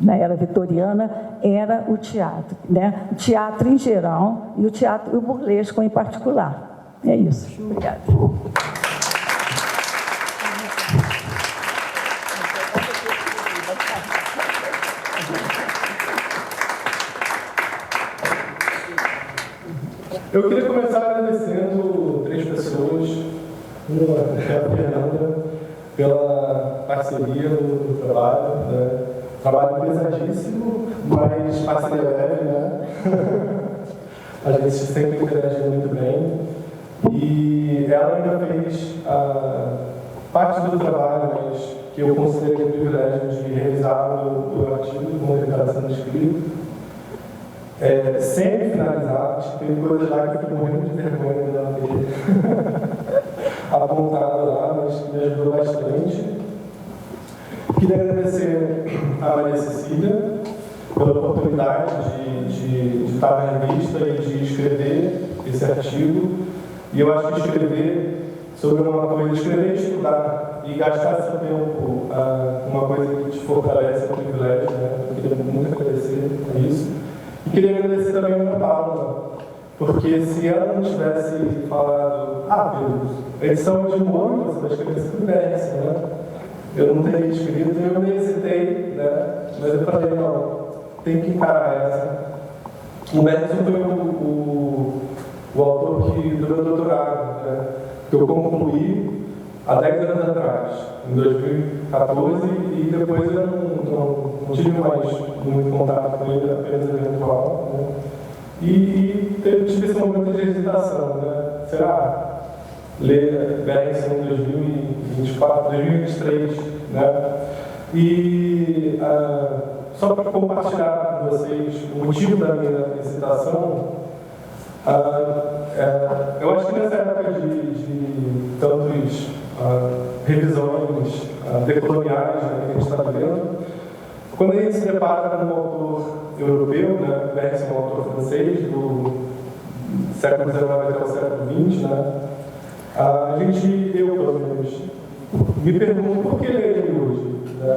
na era vitoriana, era o teatro, né? O teatro em geral e o burlesco em particular. É isso. Obrigada. Eu queria começar agradecendo 3 pessoas. Uma é a Fernanda, pela parceria no trabalho. Né? Trabalho pesadíssimo, mas parceria leve, né? A gente sempre interage muito bem. E ela ainda fez parte do trabalho, mas que eu considerei o privilégio de revisar o artigo, como ele está sendo escrito. Sem finalizar, tem coisas lá que eu fico morrendo de vergonha de não ter apontado lá, mas me ajudou bastante. Queria agradecer a Maria Cecília pela oportunidade de estar na revista e de escrever esse artigo. E eu acho que escrever sobre uma coisa, escrever e estudar e gastar seu tempo uma coisa que te fortalece é um privilégio, né? Eu queria muito agradecer a isso. E queria agradecer também a Ana Paula, porque se ela não tivesse falado, Pedro, edição de humor, você vai escrever sobre Bércia, né? Eu não teria escrito, eu nem hesitei, né? Mas eu falei, não, tem que encarar essa. O Bércia foi o autor do meu doutorado, né? Que eu concluí há 10 anos atrás, em 2014, e depois eu não tive mais muito contato com ele, apenas eventual. Né? E tive esse momento de hesitação, né? Será ler Bércia em 2024, 2023, né? E só para compartilhar com vocês o motivo da minha hesitação, eu acho que nessa época de tantos revisões decoloniais, né, que a gente está vivendo, quando a gente se depara com um autor europeu, né, Bércia é um autor francês do século XIX até o século XX, né, eu pelo menos, me pergunto por que ler ele hoje, né,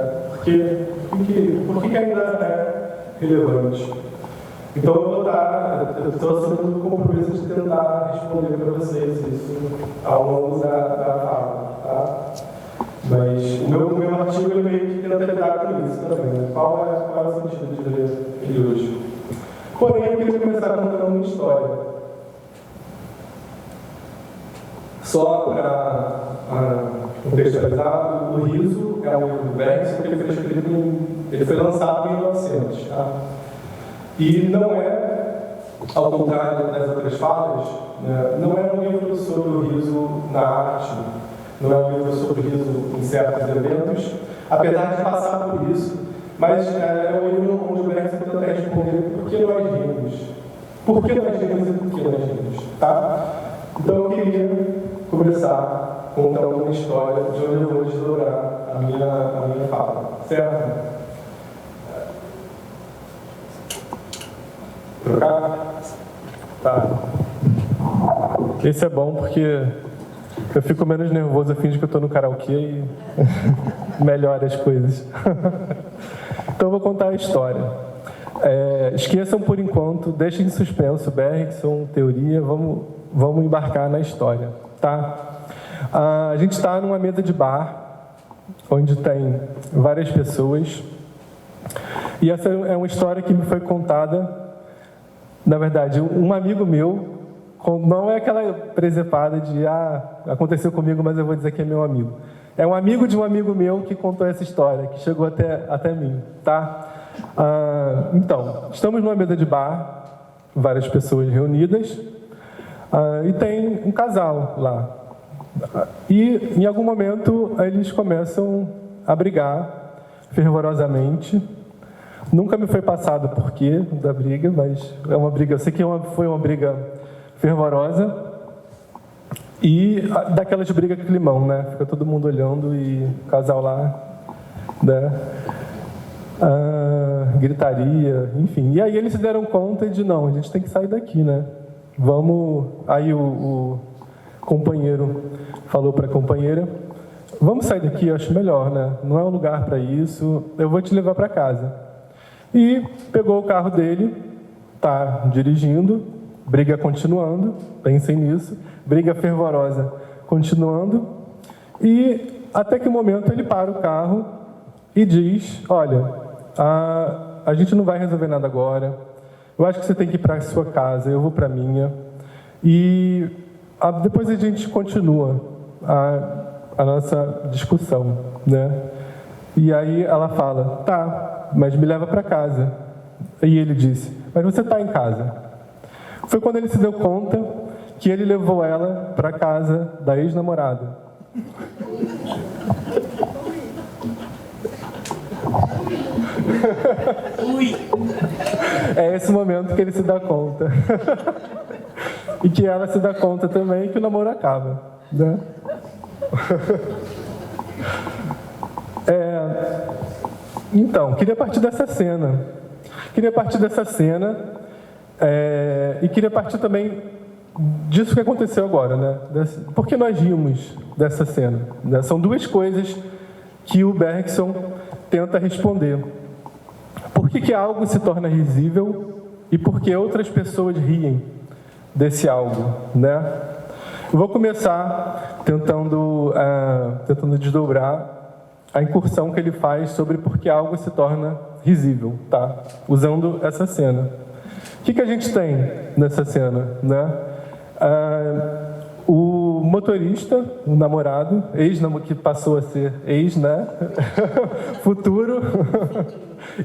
por que ainda é relevante. Então eu estou assumindo o compromisso de tentar responder para vocês isso ao longo da fala, tá? Mas o meu artigo ele meio que tenta lidar com isso também, né? Qual é o sentido de ler ele hoje? Porém, eu queria começar contando uma história. Só para contextualizar, o Riso é um livro do Bércia que ele foi lançado em 1900, tá? E não é, ao contrário das outras falas, né, não é um livro sobre o riso na arte, não é um livro sobre o riso em certos eventos, apesar de passar por isso, mas é um livro onde o Bércia tenta responder por que nós rimos. Por que nós rimos e por que nós rimos, tá? Então eu queria começar contando uma história de onde eu vou desdobrar a minha fala, certo? Trocar? Tá. Esse é bom porque Eu fico menos nervoso, eu finjo que eu estou no karaokê e melhora as coisas. Então eu vou contar a história. Esqueçam por enquanto, deixem em suspenso Bergson, teoria, vamos embarcar na história, tá? A gente está numa mesa de bar, onde tem várias pessoas, e essa é uma história que me foi contada, na verdade, um amigo meu, não é aquela presepada de, aconteceu comigo, mas eu vou dizer que é meu amigo. É um amigo de um amigo meu que contou essa história, que chegou até mim, tá? Então, estamos numa mesa de bar, várias pessoas reunidas, e tem um casal lá. E, em algum momento, eles começam a brigar fervorosamente. Nunca me foi passado o porquê da briga, mas é uma briga, eu sei que foi uma briga fervorosa. E daquelas brigas climão, né? Fica todo mundo olhando e o casal lá, né? Gritaria, enfim. E aí eles se deram conta de, não, a gente tem que sair daqui, né? Vamos... Aí o companheiro falou para a companheira, vamos sair daqui, eu acho melhor, né? Não é um lugar para isso, eu vou te levar para casa. E pegou o carro dele, tá dirigindo, briga continuando, pensem nisso, briga fervorosa continuando, e até que um momento ele para o carro e diz, olha, a gente não vai resolver nada agora, eu acho que você tem que ir para a sua casa, eu vou para a minha, e depois a gente continua a nossa discussão, né? E aí ela fala, tá, mas me leva para casa. E ele disse, mas você está em casa. Foi quando ele se deu conta que ele levou ela para a casa da ex-namorada. É esse momento que ele se dá conta. E que ela se dá conta também que o namoro acaba, né? Então, queria partir dessa cena. E queria partir também disso que aconteceu agora, né? Por que nós rimos dessa cena? Né? São duas coisas que o Bergson tenta responder. Por que algo se torna risível e por que outras pessoas riem desse algo, né? Eu vou começar tentando desdobrar a incursão que ele faz sobre por que algo se torna risível, tá? Usando essa cena. O que a gente tem nessa cena, né? O motorista, o namorado, que passou a ser ex, né? Futuro,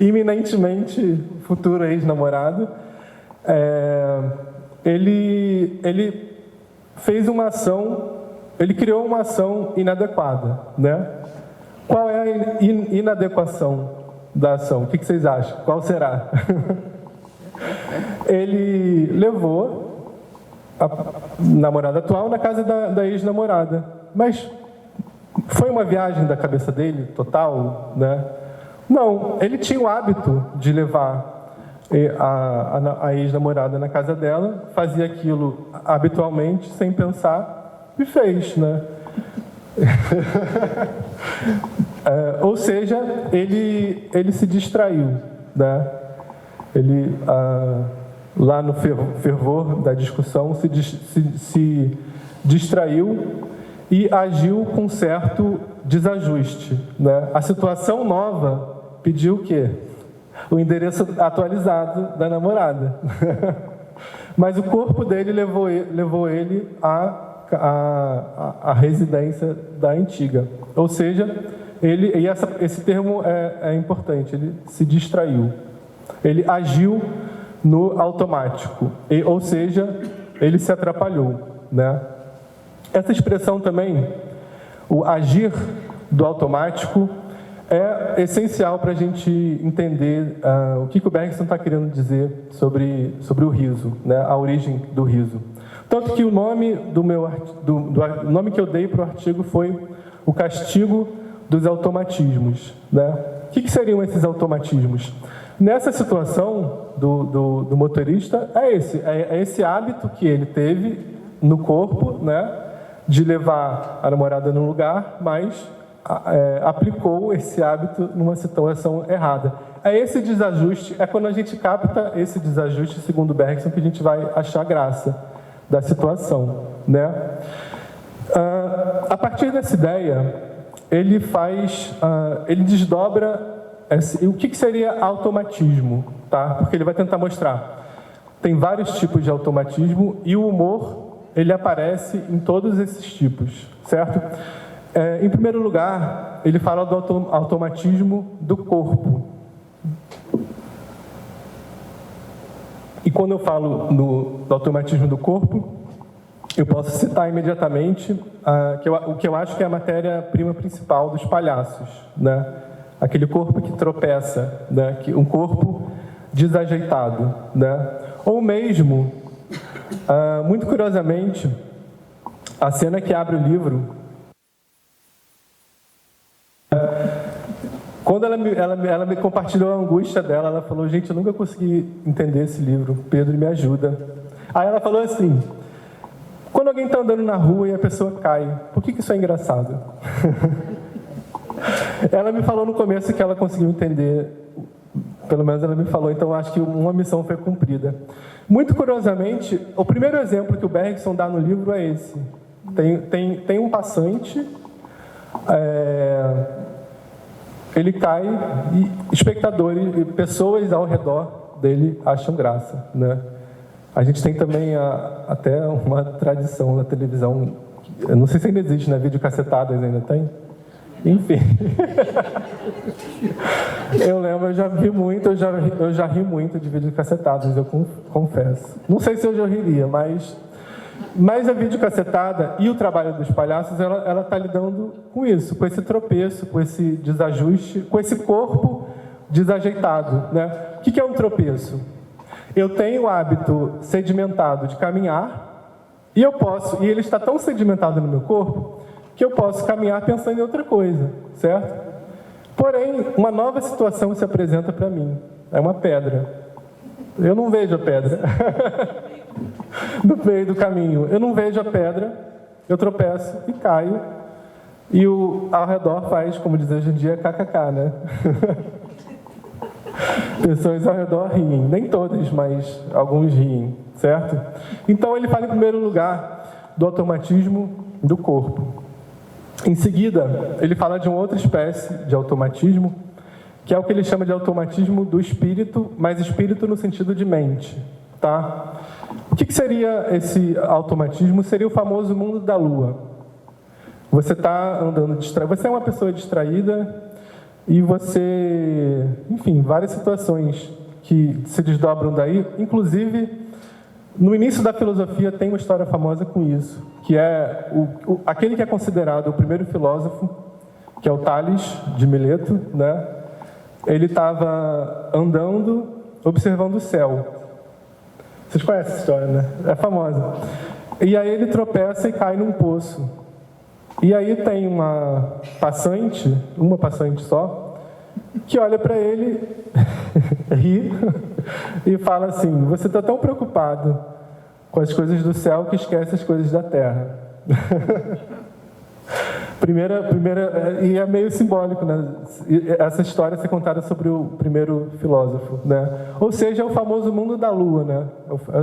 iminentemente futuro ex-namorado, ele fez uma ação, ele criou uma ação inadequada, né? Qual é a inadequação da ação? O que vocês acham? Qual será? Ele levou a namorada atual na casa da ex-namorada. Mas foi uma viagem da cabeça dele, total, né? Não, ele tinha o hábito de levar a ex-namorada na casa dela, fazia aquilo habitualmente, sem pensar, e fez, né? Ou seja, ele se distraiu, né? Ele, lá no fervor da discussão, se distraiu e agiu com certo desajuste, né? A situação nova pediu o quê? O endereço atualizado da namorada. Mas o corpo dele levou ele à residência da antiga. Ou seja, esse termo é importante, ele se distraiu. Ele agiu no automático, ou seja, ele se atrapalhou, né? Essa expressão também, o agir do automático, é essencial para a gente entender o que o Bergson está querendo dizer sobre o riso, né? A origem do riso. Tanto que o nome o nome que eu dei para o artigo foi o castigo dos automatismos, né? O que seriam esses automatismos? Nessa situação do motorista, é esse hábito que ele teve no corpo, né? de levar a namorada num lugar, mas aplicou esse hábito numa situação errada. Esse desajuste, é quando a gente capta esse desajuste, segundo Bergson, que a gente vai achar graça da situação, né? A partir dessa ideia, ele desdobra o que seria automatismo, tá? Porque ele vai tentar mostrar. Tem vários tipos de automatismo e o humor, ele aparece em todos esses tipos, certo? Em primeiro lugar, ele fala do automatismo do corpo. E quando eu falo do automatismo do corpo, eu posso citar imediatamente o que eu acho que é a matéria-prima principal dos palhaços, né? Aquele corpo que tropeça, né? Um corpo desajeitado, né? Ou mesmo, muito curiosamente, a cena que abre o livro, quando ela me compartilhou a angústia dela, ela falou: gente, eu nunca consegui entender esse livro, Pedro, me ajuda. Aí ela falou assim: quando alguém está andando na rua e a pessoa cai, por que isso é engraçado? Ela me falou no começo que ela conseguiu entender, pelo menos ela me falou, então acho que uma missão foi cumprida. Muito curiosamente, o primeiro exemplo que o Bergson dá no livro é esse. Tem um passante, ele cai e espectadores e pessoas ao redor dele acham graça, né? A gente tem também até uma tradição na televisão, eu não sei se ainda existe, né? Videocassetadas ainda tem? Enfim. Eu lembro, eu já vi muito, eu já ri muito de videocassetadas, eu confesso. Não sei se hoje eu riria, mas a videocassetada e o trabalho dos palhaços, ela está lidando com isso, com esse tropeço, com esse desajuste, com esse corpo desajeitado, né? O que é um tropeço? Eu tenho o hábito sedimentado de caminhar e ele está tão sedimentado no meu corpo que eu posso caminhar pensando em outra coisa, certo? Porém, uma nova situação se apresenta para mim. É uma pedra. Eu não vejo a pedra no meio do caminho. Eu não vejo a pedra, eu tropeço e caio. E ao redor faz, como diz hoje em dia, kkk, né? Pessoas ao redor riem. Nem todas, mas alguns riem, certo? Então, ele fala em primeiro lugar do automatismo do corpo. Em seguida, ele fala de uma outra espécie de automatismo, que é o que ele chama de automatismo do espírito, mas espírito no sentido de mente, tá? O que seria esse automatismo? Seria o famoso mundo da lua. Você está andando distraído, você é uma pessoa distraída e você, enfim, várias situações que se desdobram daí, inclusive no início da filosofia tem uma história famosa com isso, que é aquele que é considerado o primeiro filósofo, que é o Tales de Mileto, né? Ele estava andando, observando o céu. Vocês conhecem essa história, né? É famosa. E aí ele tropeça e cai num poço. E aí tem uma passante só, que olha para ele, ri e fala assim: você está tão preocupado com as coisas do céu que esquece as coisas da terra. Primeira, e é meio simbólico, né? Essa história ser contada sobre o primeiro filósofo, né? Ou seja, é o famoso mundo da lua, né?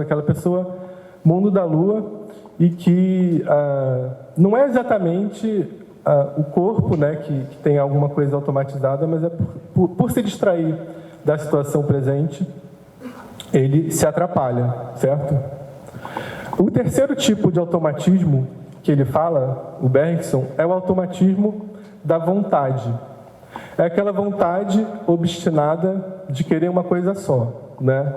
Aquela pessoa, mundo da lua, e que não é exatamente o corpo, né, que tem alguma coisa automatizada, mas é por se distrair da situação presente, ele se atrapalha, certo? O terceiro tipo de automatismo que ele fala, o Bergson, é o automatismo da vontade. É aquela vontade obstinada de querer uma coisa só, né?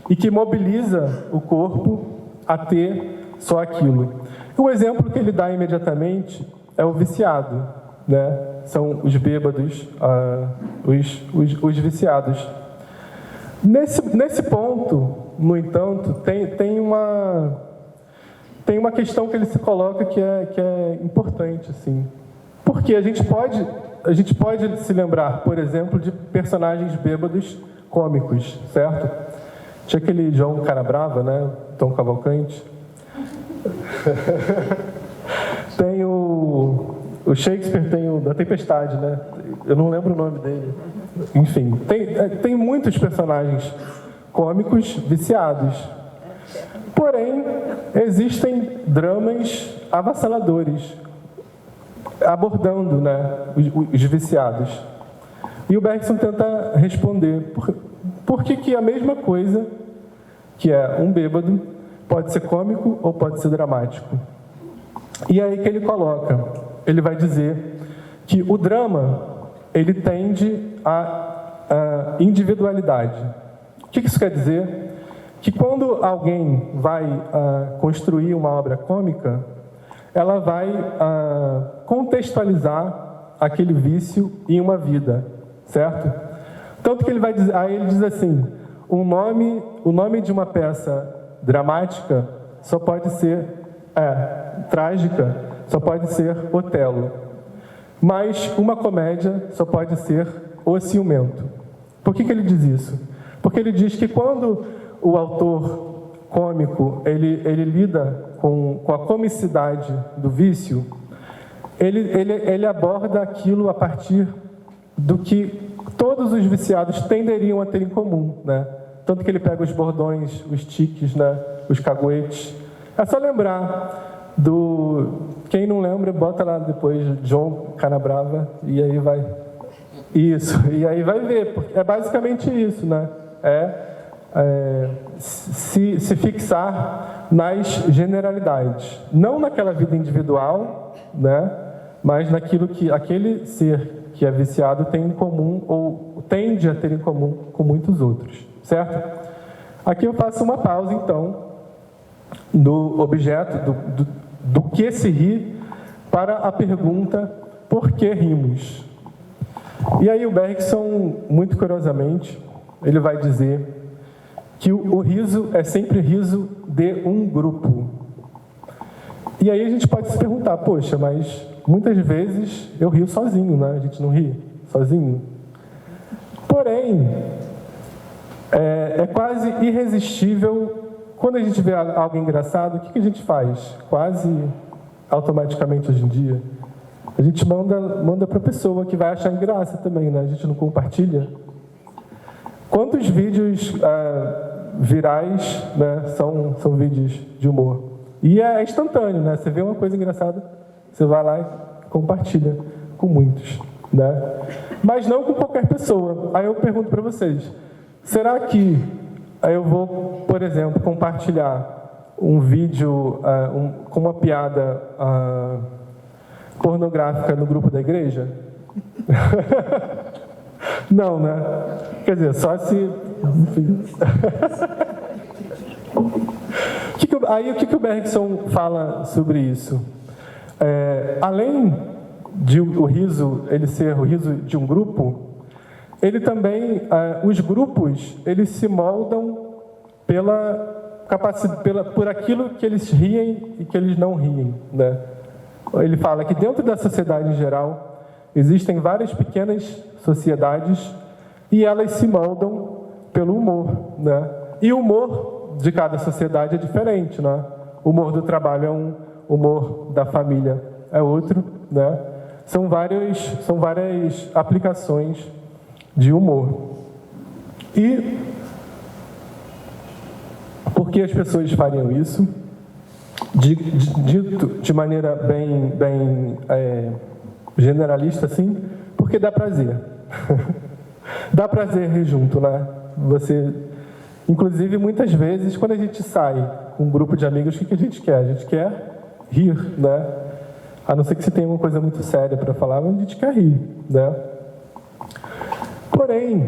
E que mobiliza o corpo a ter só aquilo. O exemplo que ele dá imediatamente é o viciado, né? São os bêbados, os viciados. Nesse ponto, no entanto, tem uma questão que ele se coloca que é importante, assim. Porque a gente pode se lembrar, por exemplo, de personagens bêbados cômicos, certo? Tinha aquele João Canabrava, né? Tom Cavalcante. Tem o Shakespeare, tem o da Tempestade, né? Eu não lembro o nome dele. Enfim, tem muitos personagens cômicos viciados. Porém, existem dramas avassaladores abordando, né, os viciados. E o Bergson tenta responder por que a mesma coisa, que é um bêbado, pode ser cômico ou pode ser dramático. E é aí que ele coloca, ele vai dizer que o drama, ele tende à individualidade. O que isso quer dizer? Que quando alguém vai construir uma obra cômica, ela vai contextualizar aquele vício em uma vida, certo? Tanto que ele vai dizer, aí ele diz assim, o nome de uma peça dramática só pode ser trágica, só pode ser Otelo. Mas uma comédia só pode ser O Ciumento. Por que ele diz isso? Porque ele diz que quando o autor cômico ele lida com a comicidade do vício, ele aborda aquilo a partir do que todos os viciados tenderiam a ter em comum, né? Tanto que ele pega os bordões, os tiques, né? Os caguetes. É só lembrar quem não lembra, bota lá depois João Canabrava e aí vai. Isso, e aí vai ver, porque é basicamente isso, né? Se fixar nas generalidades, não naquela vida individual, né? Mas naquilo que aquele ser que é viciado tem em comum ou tende a ter em comum com muitos outros, certo? Aqui eu faço uma pausa, então, do objeto, do que se ri, para a pergunta por que rimos? E aí o Bergson, muito curiosamente, ele vai dizer que o riso é sempre riso de um grupo. E aí a gente pode se perguntar, poxa, mas muitas vezes eu rio sozinho, né? A gente não ri sozinho. Porém, é quase irresistível. Quando a gente vê algo engraçado, o que a gente faz? Quase automaticamente hoje em dia. A gente manda para a pessoa que vai achar graça também, né? A gente não compartilha. Quantos vídeos virais, né, são vídeos de humor? E é instantâneo, né? Você vê uma coisa engraçada, você vai lá e compartilha com muitos, né? Mas não com qualquer pessoa. Aí eu pergunto para vocês, será que eu vou, por exemplo, compartilhar um vídeo com uma piada pornográfica no grupo da igreja? Não, né? Quer dizer, só se... Enfim. Aí o que o Bergson fala sobre isso? Além de o riso ele ser o riso de um grupo, ele também, os grupos, eles se moldam por aquilo que eles riem e que eles não riem, né? Ele fala que dentro da sociedade em geral existem várias pequenas sociedades e elas se moldam pelo humor, né? E o humor de cada sociedade é diferente, né? O humor do trabalho é um, o humor da família é outro, né? São várias aplicações de humor. E por que as pessoas fariam isso? Dito de maneira bem generalista, assim, porque dá prazer. Dá prazer rir junto, né? Inclusive, muitas vezes, quando a gente sai com um grupo de amigos, o que a gente quer? A gente quer rir, né? A não ser que você tenha uma coisa muito séria para falar, mas a gente quer rir, né? Porém,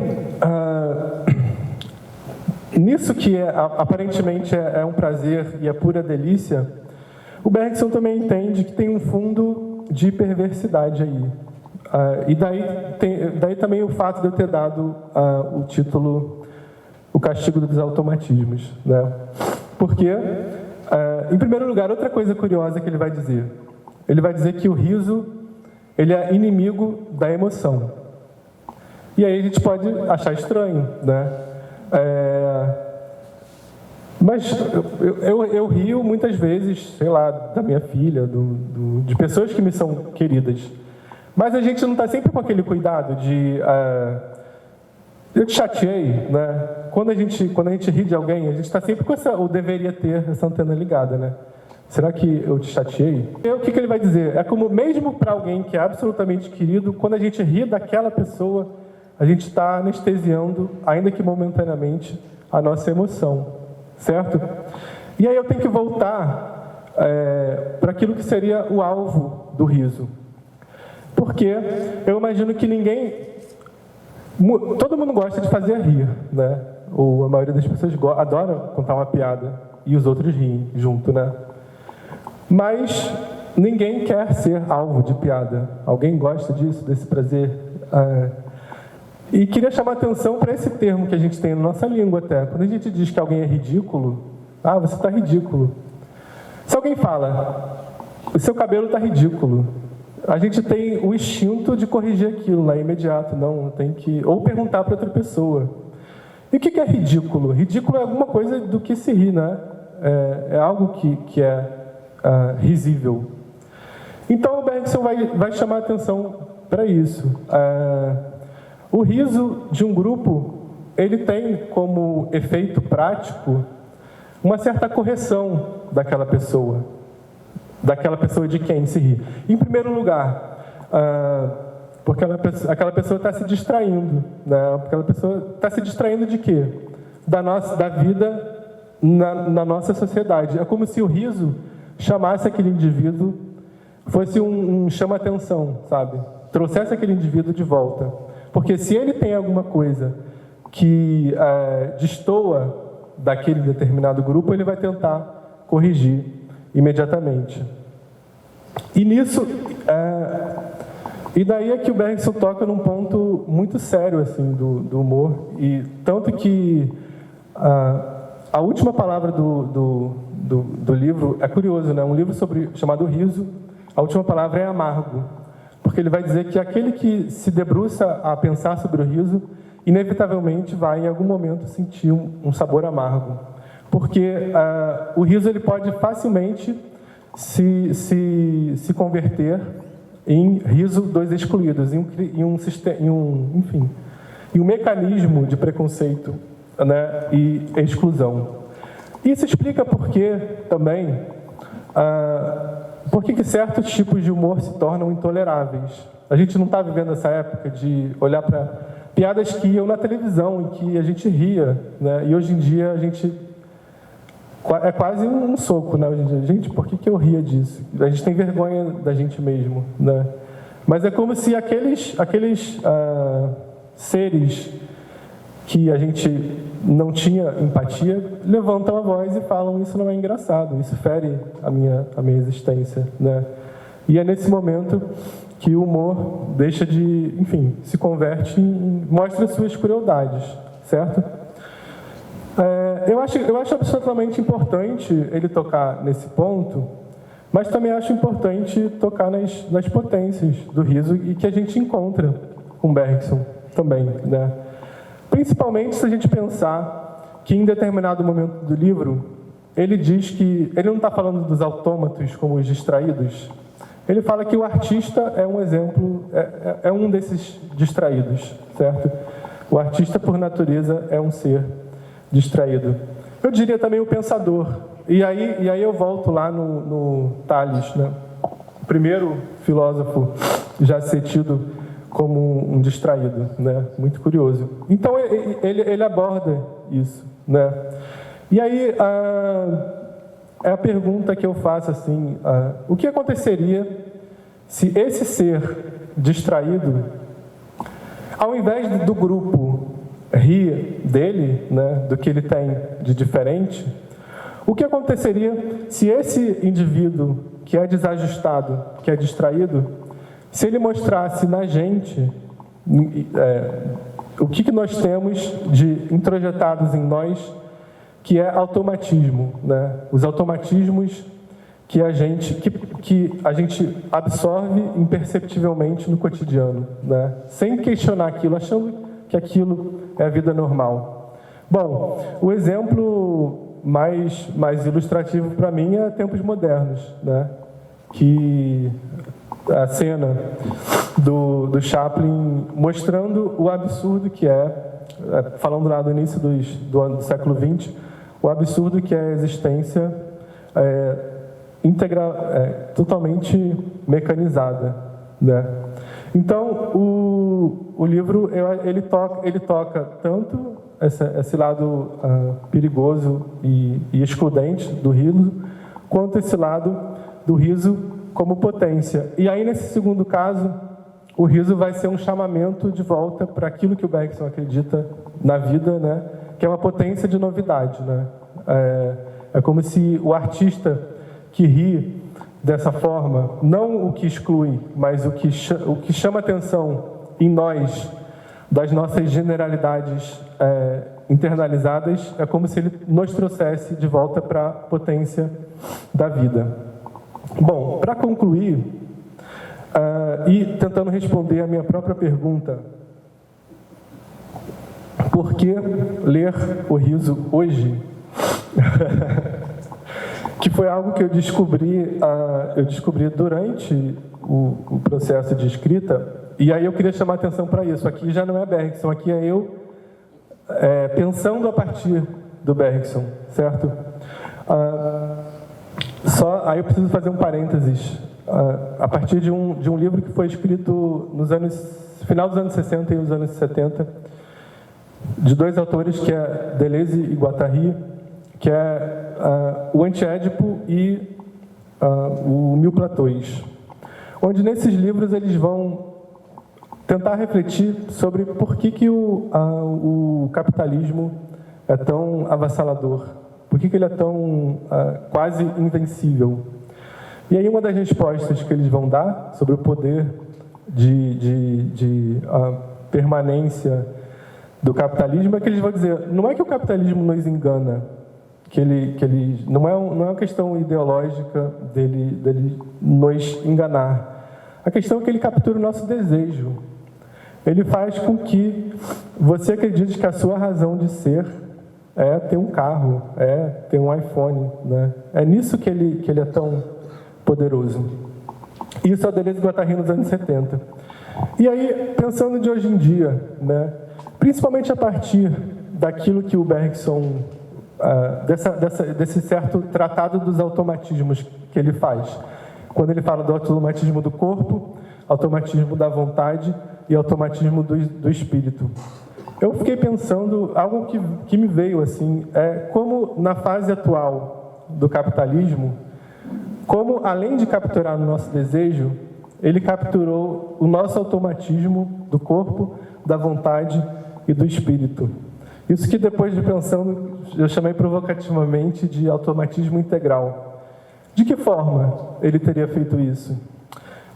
nisso que aparentemente é um prazer e é pura delícia, o Bergson também entende que tem um fundo de perversidade aí. E daí também o fato de eu ter dado o título O Castigo dos Automatismos, né? Porque, em primeiro lugar, outra coisa curiosa que ele vai dizer. Ele vai dizer que o riso ele é inimigo da emoção. E aí a gente pode achar estranho, né? Mas eu rio muitas vezes, sei lá, da minha filha, de pessoas que me são queridas. Mas a gente não está sempre com aquele cuidado de... eu te chateei, né? Quando a gente ri de alguém, a gente está sempre com ou deveria ter essa antena ligada, né? Será que eu te chateei? E o que ele vai dizer? É como, mesmo para alguém que é absolutamente querido, quando a gente ri daquela pessoa, a gente está anestesiando, ainda que momentaneamente, a nossa emoção, certo? E aí eu tenho que voltar para aquilo que seria o alvo do riso. Porque eu imagino que todo mundo gosta de fazer rir, né? Ou a maioria das pessoas adora contar uma piada e os outros riem junto, né? Mas ninguém quer ser alvo de piada. Alguém gosta disso, desse prazer? E queria chamar a atenção para esse termo que a gente tem na nossa língua até. Quando a gente diz que alguém é ridículo, você está ridículo. Se alguém fala, o seu cabelo está ridículo, a gente tem o instinto de corrigir aquilo lá imediato, não, tem que... Ou perguntar para outra pessoa. E o que é ridículo? Ridículo é alguma coisa do que se ri, né? É algo que é risível. Então o Bergson vai chamar a atenção para isso. O riso de um grupo, ele tem como efeito prático uma certa correção daquela pessoa de quem se ri. Em primeiro lugar, porque aquela pessoa está se distraindo, né? Aquela pessoa está se distraindo de quê? Da vida na nossa sociedade. É como se o riso chamasse aquele indivíduo, fosse um chama-atenção, sabe? Trouxesse aquele indivíduo de volta. Porque se ele tem alguma coisa que destoa daquele determinado grupo, ele vai tentar corrigir imediatamente. E nisso, e daí é que o Bergson toca num ponto muito sério assim, do humor, e tanto que a última palavra do livro é curioso, né? Um livro chamado Riso, a última palavra é amargo, porque ele vai dizer que aquele que se debruça a pensar sobre o riso, inevitavelmente vai em algum momento sentir um sabor amargo, porque o riso ele pode facilmente se converter em riso dos excluídos, em um mecanismo de preconceito, né, e exclusão. Isso explica por que também por que certos tipos de humor se tornam intoleráveis. A gente não está vivendo essa época de olhar para piadas que iam na televisão e que a gente ria, né? E hoje em dia a gente é quase um soco, né? Hoje em dia, gente, por que eu ria disso? A gente tem vergonha da gente mesmo, né? Mas é como se aqueles seres que a gente não tinha empatia levantam a voz e falam: isso não é engraçado, isso fere a minha existência, né? E é nesse momento que o humor deixa de, enfim, se converte mostra suas crueldades, certo? Eu acho absolutamente importante ele tocar nesse ponto, mas também acho importante tocar nas potências do riso e que a gente encontra com Bergson também, né? Principalmente se a gente pensar que em determinado momento do livro ele diz que ele não está falando dos autômatos como os distraídos. Ele fala que o artista é um exemplo, é um desses distraídos, certo? O artista, por natureza, é um ser distraído. Eu diria também o pensador. E aí eu volto lá no Tales, né? O primeiro filósofo já ser tido como um distraído, né? Muito curioso. Então ele aborda isso, né? E aí é a pergunta que eu faço assim: o que aconteceria se esse ser distraído, ao invés do grupo rir dele, né, do que ele tem de diferente, o que aconteceria se esse indivíduo que é desajustado, que é distraído, se ele mostrasse na gente o que nós temos de introjetados em nós, que é automatismo, né? Os automatismos que a gente absorve imperceptivelmente no cotidiano, né? Sem questionar aquilo, achando que aquilo é a vida normal. Bom, o exemplo mais ilustrativo para mim é Tempos Modernos, né? Que a cena do Chaplin mostrando o absurdo que falando lá do início do século XX, o absurdo que é a existência totalmente mecanizada, né? Então, o livro ele toca tanto esse lado perigoso e excludente do riso, quanto esse lado do riso como potência. E aí, nesse segundo caso, o riso vai ser um chamamento de volta para aquilo que o Bergson acredita na vida, né? Que é uma potência de novidade, né? É como se o artista que ri dessa forma, não o que exclui, mas o que chama atenção em nós, das nossas generalidades internalizadas, é como se ele nos trouxesse de volta para a potência da vida. Bom, para concluir, e tentando responder a minha própria pergunta, por que ler o riso hoje? Que foi algo que eu descobri durante o processo de escrita, e aí eu queria chamar a atenção para isso. Aqui já não é Bergson, aqui é eu pensando a partir do Bergson, certo? Aí eu preciso fazer um parênteses. A partir de um livro que foi escrito final dos anos 60 e os anos 70, de dois autores, que é Deleuze e Guattari, que é o Anti-Édipo e o Mil Platões, onde nesses livros eles vão tentar refletir sobre por que o capitalismo é tão avassalador, por que ele é tão quase invencível. E aí uma das respostas que eles vão dar sobre o poder de permanência do capitalismo é que eles vão dizer, não é que o capitalismo nos engana, que ele não é uma questão ideológica dele nos enganar. A questão é que ele captura o nosso desejo. Ele faz com que você acredite que a sua razão de ser é ter um carro, é ter um iPhone, né? É nisso que ele é tão poderoso. Isso é o Deleuze e Guattari nos anos 70. E aí, pensando de hoje em dia, né? Principalmente a partir daquilo que o Bergson, desse certo tratado dos automatismos que ele faz, quando ele fala do automatismo do corpo, automatismo da vontade e automatismo do espírito. Eu fiquei pensando, algo que me veio assim, como na fase atual do capitalismo, como além de capturar o nosso desejo, ele capturou o nosso automatismo do corpo, da vontade e do espírito. Isso que depois de pensando, eu chamei provocativamente de automatismo integral. De que forma ele teria feito isso?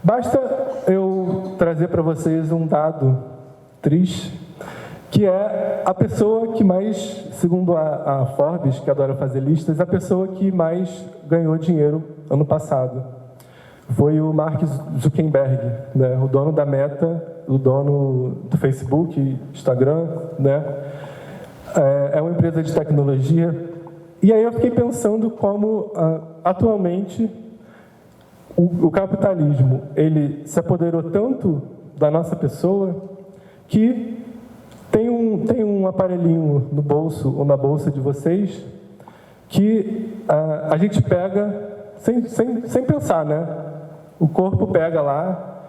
Basta eu trazer para vocês um dado triste, que é a pessoa que mais, segundo a Forbes, que adora fazer listas, a pessoa que mais ganhou dinheiro ano passado. Foi o Mark Zuckerberg, né? O dono da Meta, o dono do Facebook, Instagram, né? É uma empresa de tecnologia. E aí eu fiquei pensando como, atualmente, o capitalismo, ele se apoderou tanto da nossa pessoa que tem um aparelhinho no bolso ou na bolsa de vocês que a gente pega sem pensar, né? O corpo pega lá,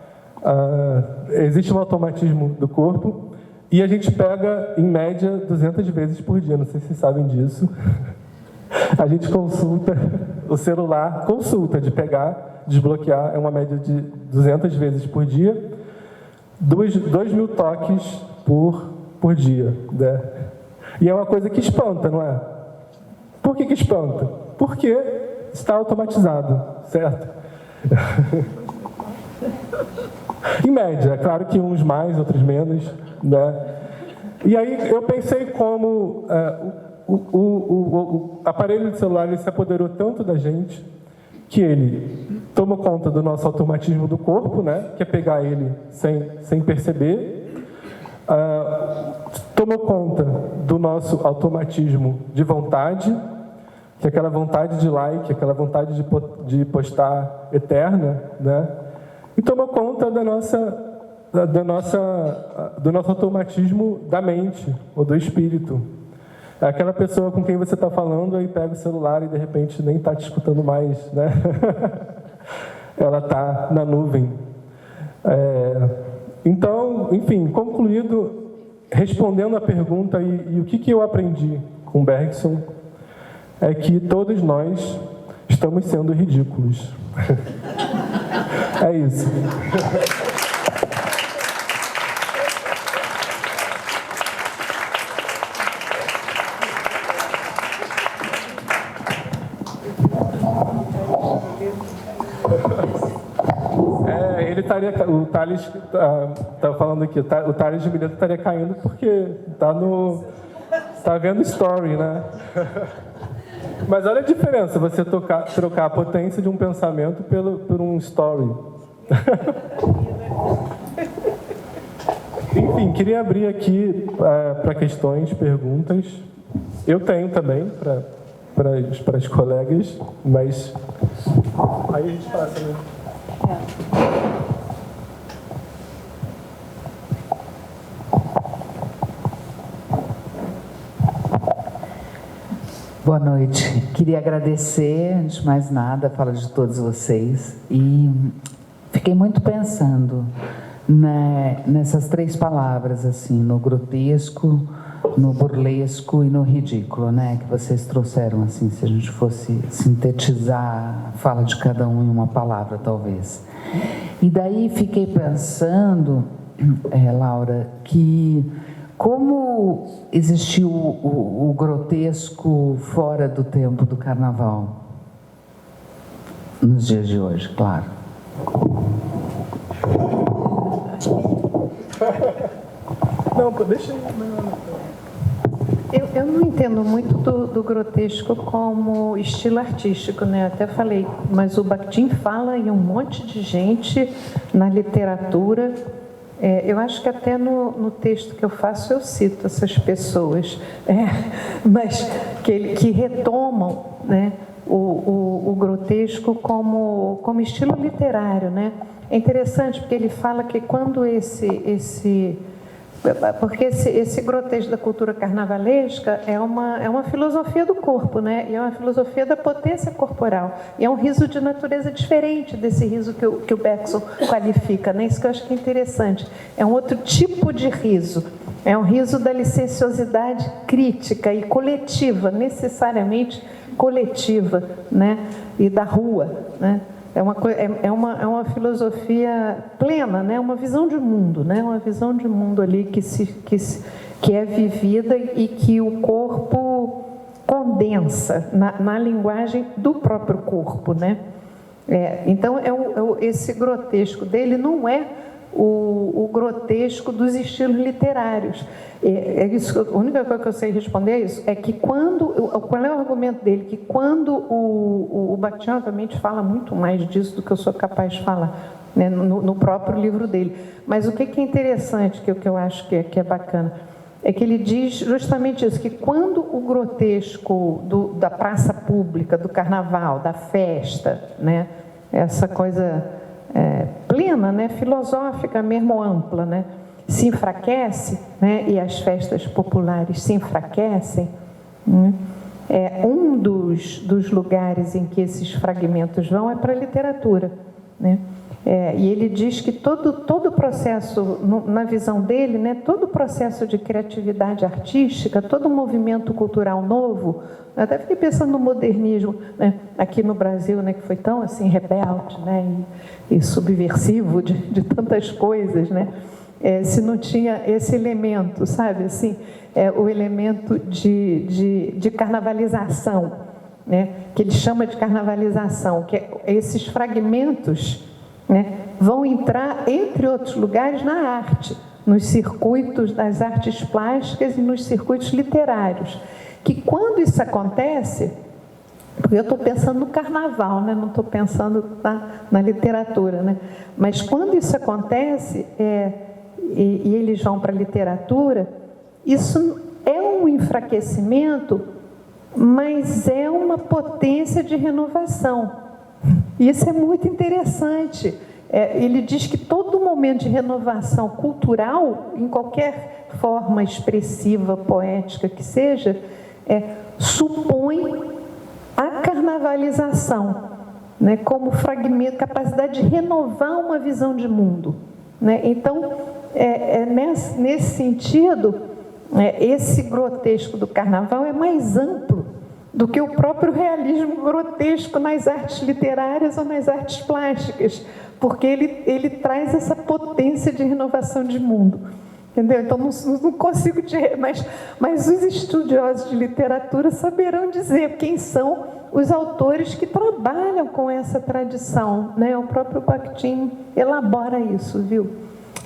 existe um automatismo do corpo e a gente pega, em média, 200 vezes por dia. Não sei se vocês sabem disso. A gente consulta o celular, de pegar, desbloquear, é uma média de 200 vezes por dia, 2.000 toques por dia, né? E é uma coisa que espanta, não é? Por que espanta? Porque está automatizado, certo? Em média, é claro que uns mais, outros menos, né? E aí eu pensei como o aparelho de celular ele se apoderou tanto da gente que ele toma conta do nosso automatismo do corpo, né? Que é pegar ele sem perceber, tomou conta do nosso automatismo de vontade, que aquela vontade de like, aquela vontade de postar eterna, né? E toma conta do nosso automatismo da mente ou do espírito. É aquela pessoa com quem você está falando, aí pega o celular e de repente nem está te escutando mais, né? Ela está na nuvem. Então, enfim, concluído, respondendo a pergunta e o que eu aprendi com Bergson, é que todos nós estamos sendo ridículos. É isso. Ele estaria, o Thales está falando aqui, o Thales de Mileto estaria caindo porque está vendo story, né? Mas olha a diferença, você trocar a potência de um pensamento por um story. Enfim, queria abrir aqui para questões, perguntas. Eu tenho também para as colegas, mas aí a gente passa, né? Boa noite. Queria agradecer, antes de mais nada, a fala de todos vocês. E fiquei muito pensando nessas três palavras, assim, no grotesco, no burlesco e no ridículo, né? Que vocês trouxeram, assim, se a gente fosse sintetizar a fala de cada um em uma palavra, talvez. E daí fiquei pensando, Laura, que como existiu o grotesco fora do tempo do carnaval, nos dias de hoje, claro. Não, deixa eu não entendo muito do grotesco como estilo artístico, né? Até falei, mas o Bakhtin fala em um monte de gente na literatura. Eu acho que até no texto que eu faço eu cito essas pessoas, mas que retomam, né, o grotesco como estilo literário, né? É interessante porque ele fala que quando porque esse grotesco da cultura carnavalesca é uma filosofia do corpo, né? E é uma filosofia da potência corporal. E é um riso de natureza diferente desse riso que o Bergson qualifica, né? Isso que eu acho que é interessante. É um outro tipo de riso. É um riso da licenciosidade crítica e coletiva, necessariamente coletiva, né? E da rua, né? É uma filosofia plena, né? Uma visão de mundo, né? Uma visão de mundo ali que é vivida e que o corpo condensa na linguagem do próprio corpo, né? Então, esse grotesco dele não é o grotesco dos estilos literários. A única coisa que eu sei responder é isso, é que qual é o argumento dele? Que quando o Bakhtin, obviamente, fala muito mais disso do que eu sou capaz de falar, né, no próprio livro dele. Mas o que é interessante, que eu acho que é bacana, é que ele diz justamente isso, que quando o grotesco da praça pública, do carnaval, da festa, né, essa coisa plena, né, filosófica mesmo, ampla, né, se enfraquece, né, e as festas populares se enfraquecem, né, um dos lugares em que esses fragmentos vão é para a literatura, né? E ele diz que todo o processo, na visão dele, né, todo o processo de criatividade artística, todo o movimento cultural novo, eu até fiquei pensando no modernismo, né, aqui no Brasil, né, que foi tão assim rebelde, né, e subversivo de tantas coisas, né, se não tinha esse elemento, sabe, assim, o elemento de carnavalização, né, que ele chama de carnavalização, que esses fragmentos, né, vão entrar, entre outros lugares, na arte, nos circuitos das artes plásticas e nos circuitos literários. Que quando isso acontece, porque eu estou pensando no carnaval, né, não estou pensando na literatura, né, mas quando isso acontece, e eles vão para a literatura, isso é um enfraquecimento mas é uma potência de renovação. Isso é muito interessante. Ele diz que todo momento de renovação cultural, em qualquer forma expressiva, poética que seja, supõe a carnavalização, né, como fragmento, capacidade de renovar uma visão de mundo, né? Então, nesse sentido, esse grotesco do carnaval é mais amplo do que o próprio realismo grotesco nas artes literárias ou nas artes plásticas, porque ele traz essa potência de renovação de mundo. Entendeu? Então, não consigo dizer, mas os estudiosos de literatura saberão dizer quem são os autores que trabalham com essa tradição, né? O próprio Bakhtin elabora isso, viu?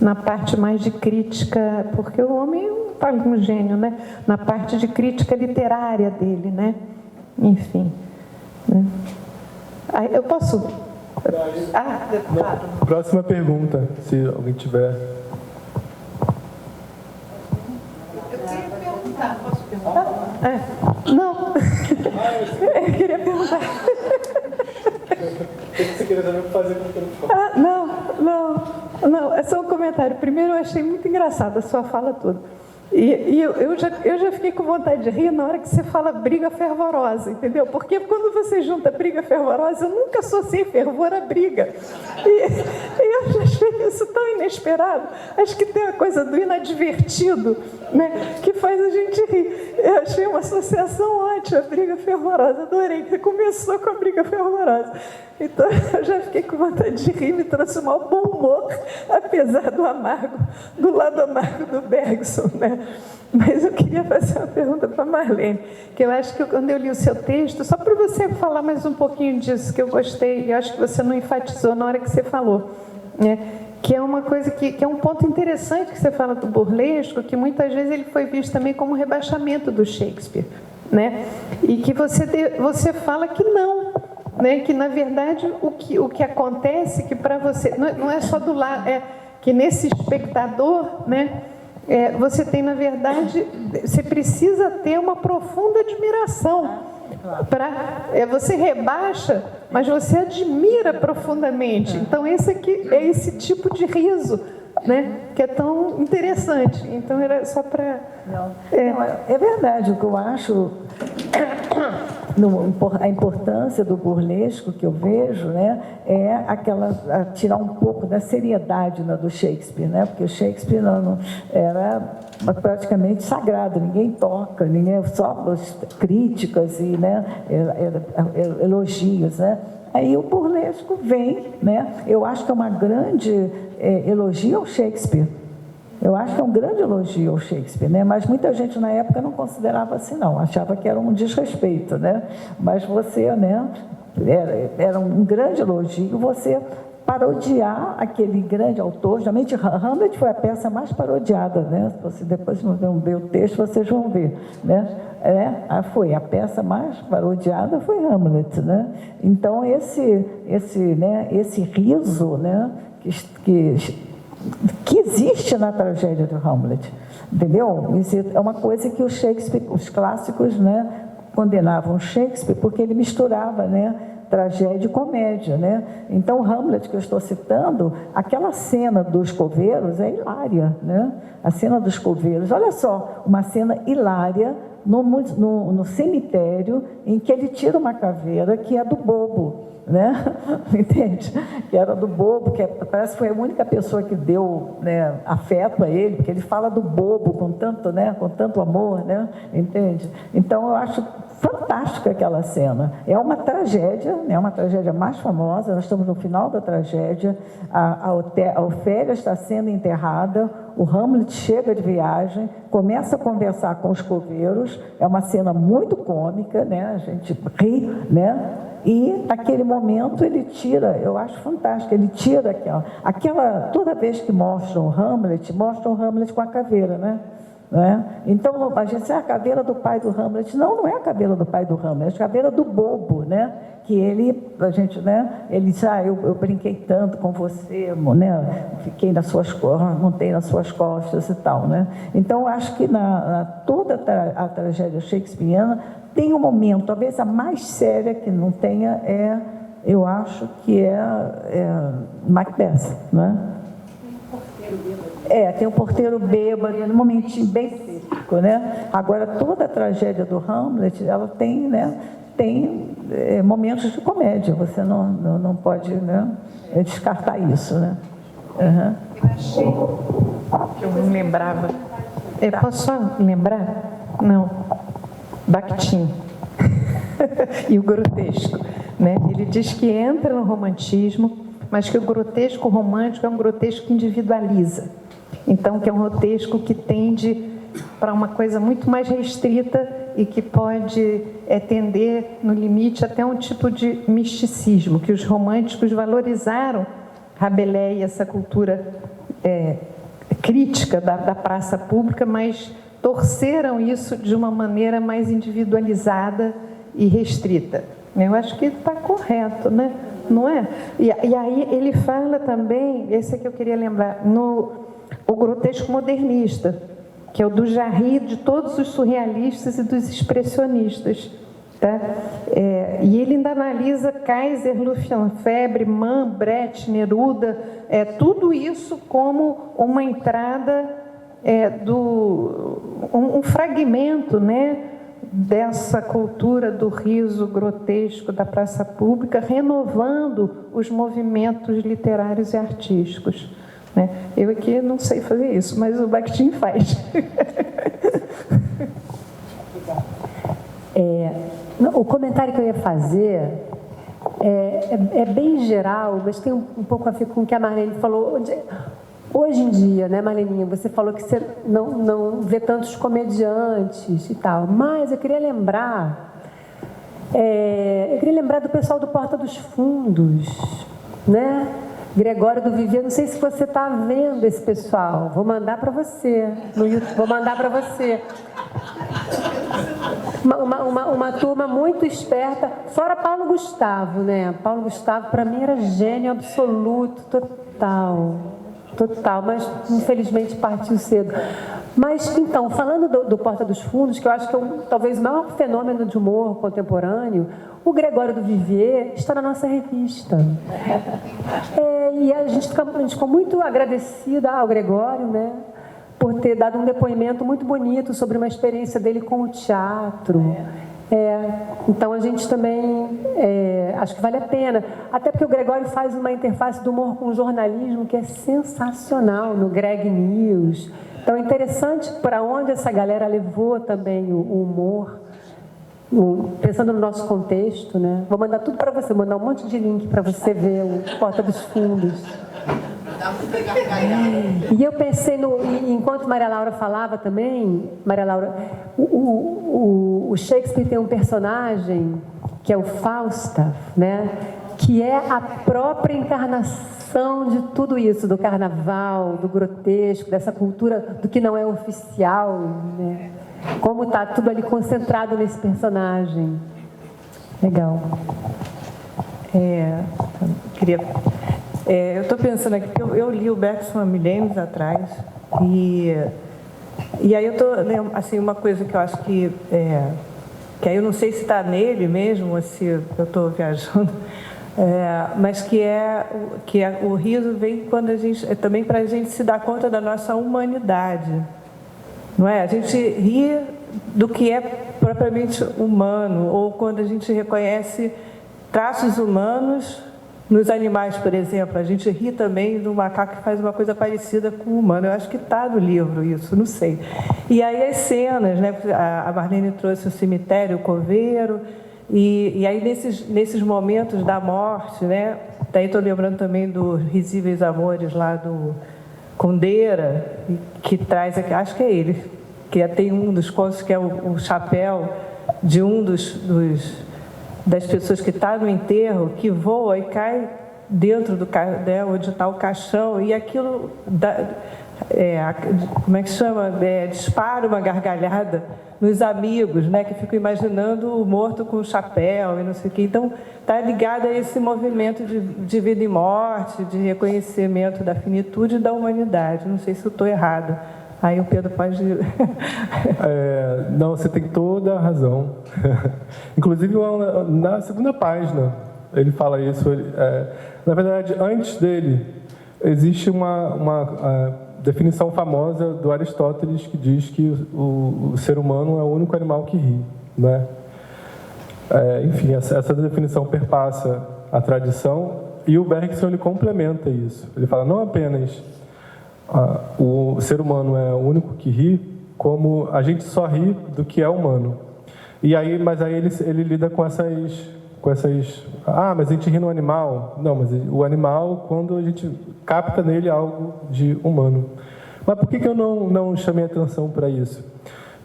Na parte mais de crítica, porque o homem é um gênio, né? Na parte de crítica literária dele, né? Enfim. Né? Eu posso... claro. Próxima pergunta, se alguém tiver. Eu queria perguntar, posso perguntar? Não, eu queria perguntar. O que você queria também fazer com o Não, é só um comentário. Primeiro, eu achei muito engraçada a sua fala toda. E eu já fiquei com vontade de rir na hora que você fala briga fervorosa, entendeu? Porque quando você junta briga fervorosa, eu nunca associei fervor a briga. E eu já achei isso tão inesperado. Acho que tem a coisa do inadvertido, né, que faz a gente rir. Eu achei uma associação ótima, briga fervorosa. Adorei que começou com a briga fervorosa. Então, eu já fiquei com vontade de rir, me trouxe um mau bom humor, apesar do lado amargo do Bergson, né? Mas eu queria fazer uma pergunta para a Marlene, que eu acho que quando eu li o seu texto, só para você falar mais um pouquinho disso, que eu gostei, e acho que você não enfatizou na hora que você falou, né? Que é uma coisa que é um ponto interessante que você fala do burlesco, que muitas vezes ele foi visto também como um rebaixamento do Shakespeare, né? E que você fala que não, né? Que na verdade o que acontece que para você não é só do lado, que nesse espectador, né? Você tem, na verdade, você precisa ter uma profunda admiração. Você rebaixa, mas você admira profundamente. Então, esse aqui é esse tipo de riso, né, que é tão interessante. Então, era só para... É verdade, o que eu acho... A importância do burlesco que eu vejo, né, é tirar um pouco da seriedade, né, do Shakespeare, né, porque o Shakespeare era praticamente sagrado, ninguém toca, só críticas e, né, elogios, né. Aí o burlesco vem, né, eu acho que é uma grande elogio ao Shakespeare. Eu acho que é um grande elogio ao Shakespeare, né? Mas muita gente na época não considerava assim, não. Achava que era um desrespeito, né? Mas você, né? Era um grande elogio você parodiar aquele grande autor. Geralmente, Hamlet foi a peça mais parodiada, né? Se depois vão ver o texto, vocês vão ver, né? Foi a peça mais parodiada foi Hamlet, né? Então esse riso, né? Que existe na tragédia de Hamlet, entendeu? Isso é uma coisa que os clássicos, né, condenavam Shakespeare porque ele misturava, né, tragédia e comédia, né? Então Hamlet que eu estou citando, aquela cena dos coveiros é hilária, né? A cena dos coveiros, olha só, uma cena hilária no cemitério em que ele tira uma caveira que é do bobo, né? Entende? Que era do bobo, parece que foi a única pessoa que deu, né, afeto a ele, porque ele fala do bobo com tanto, né, com tanto amor, né? Entende? Então eu acho fantástica aquela cena. É uma tragédia, né, uma tragédia mais famosa. Nós estamos no final da tragédia. A Ofélia está sendo enterrada. O Hamlet chega de viagem, começa a conversar com os coveiros. É uma cena muito cômica, né? A gente ri, né? E naquele momento ele tira, eu acho fantástico, ele tira aquela toda vez que mostram o Hamlet com a caveira, né? Não é? Então, a gente a caveira do pai do Hamlet. Não é a caveira do pai do Hamlet, é a caveira do bobo, né? Que a gente, né? Ele diz, eu brinquei tanto com você, né? Fiquei montei nas suas costas e tal, né? Então, acho que toda a tragédia shakespeariana tem um momento, talvez a mais séria que não tenha eu acho que é Macbeth, né? Tem um porteiro bêbado, num momentinho bem específico, né? Agora, toda a tragédia do Hamlet, ela tem, né? Tem momentos de comédia, você não pode, né, descartar isso, né? Uhum. Eu achei que eu não lembrava. Posso só lembrar? Não. Bakhtin e o grotesco, né? Ele diz que entra no romantismo, mas que o grotesco romântico é um grotesco que individualiza. Então, que é um grotesco que tende para uma coisa muito mais restrita e que pode tender, no limite, até um tipo de misticismo, que os românticos valorizaram Rabelais e essa cultura crítica da praça pública, mas torceram isso de uma maneira mais individualizada e restrita. Eu acho que está correto, né? Não é? E aí ele fala também, esse que eu queria lembrar, o grotesco modernista, que é o do Jarry, de todos os surrealistas e dos expressionistas. Tá? E ele ainda analisa Kaiser, Lefebvre, Mann, Brecht, Neruda, tudo isso como uma entrada, um fragmento, né, dessa cultura do riso grotesco da praça pública, renovando os movimentos literários e artísticos. Né? Eu aqui não sei fazer isso, mas o Bakhtin faz. O comentário que eu ia fazer é bem geral, mas tem um pouco a ver com o que a Marlene falou. Hoje em dia, né, Marleninha, você falou que você não vê tantos comediantes e tal, mas eu queria lembrar do pessoal do Porta dos Fundos, né? Gregório do Vivier, não sei se você está vendo esse pessoal, vou mandar para você, no YouTube, vou mandar para você. Uma turma muito esperta, fora Paulo Gustavo, né? Paulo Gustavo, para mim, era gênio absoluto, total, mas infelizmente partiu cedo. Mas, então, falando do Porta dos Fundos, que eu acho que é talvez o maior fenômeno de humor contemporâneo, o Gregório do Vivier está na nossa revista. E a gente ficou muito agradecida ao Gregório, né, por ter dado um depoimento muito bonito sobre uma experiência dele com o teatro. Então a gente também acho que vale a pena, até porque o Gregório faz uma interface do humor com o jornalismo que é sensacional no Greg News. Então é interessante para onde essa galera levou também o humor, pensando no nosso contexto, né? Vou mandar tudo para você, mandar um monte de link para você ver o Porta dos Fundos. E eu pensei, enquanto Maria Laura falava também, Maria Laura, o Shakespeare tem um personagem que é o Falstaff, né? Que é a própria encarnação de tudo isso, do carnaval, do grotesco, dessa cultura do que não é oficial, né? Como está tudo ali concentrado nesse personagem. Legal. Eu estou pensando aqui, porque eu li o Bergson há milênios atrás, e aí eu estou, assim, uma coisa que eu acho que aí eu não sei se está nele mesmo, ou se eu estou viajando, mas que o riso vem quando a gente, também para a gente se dar conta da nossa humanidade, não é? A gente ri do que é propriamente humano, ou quando a gente reconhece traços humanos nos animais, por exemplo. A gente ri também do macaco que faz uma coisa parecida com o humano. Eu acho que está no livro isso, não sei. E aí as cenas, né? A Marlene trouxe o cemitério, o coveiro, e aí nesses momentos da morte, né? Daí estou lembrando também dos Risíveis Amores lá do Condeira, que traz aqui, acho que é ele, que tem um dos contos que é o chapéu de um das pessoas que está no enterro, que voa e cai dentro do onde está o caixão, e aquilo como é que chama? Dispara uma gargalhada nos amigos, né, que ficam imaginando o morto com o chapéu e não sei o quê. Então, está ligado a esse movimento de vida e morte, de reconhecimento da finitude da humanidade. Não sei se eu estou errada. Aí o Pedro pode... Não, você tem toda a razão. Inclusive, na segunda página, ele fala isso. Na verdade, antes dele, existe uma definição famosa do Aristóteles que diz que o ser humano é o único animal que ri, né? Enfim, essa definição perpassa a tradição, e o Bergson ele complementa isso. Ele fala não apenas o ser humano é o único que ri, como a gente só ri do que é humano. Mas aí ele lida com essas... mas a gente ri no animal. Não, mas o animal, quando a gente capta nele algo de humano. Mas por que eu não chamei atenção para isso?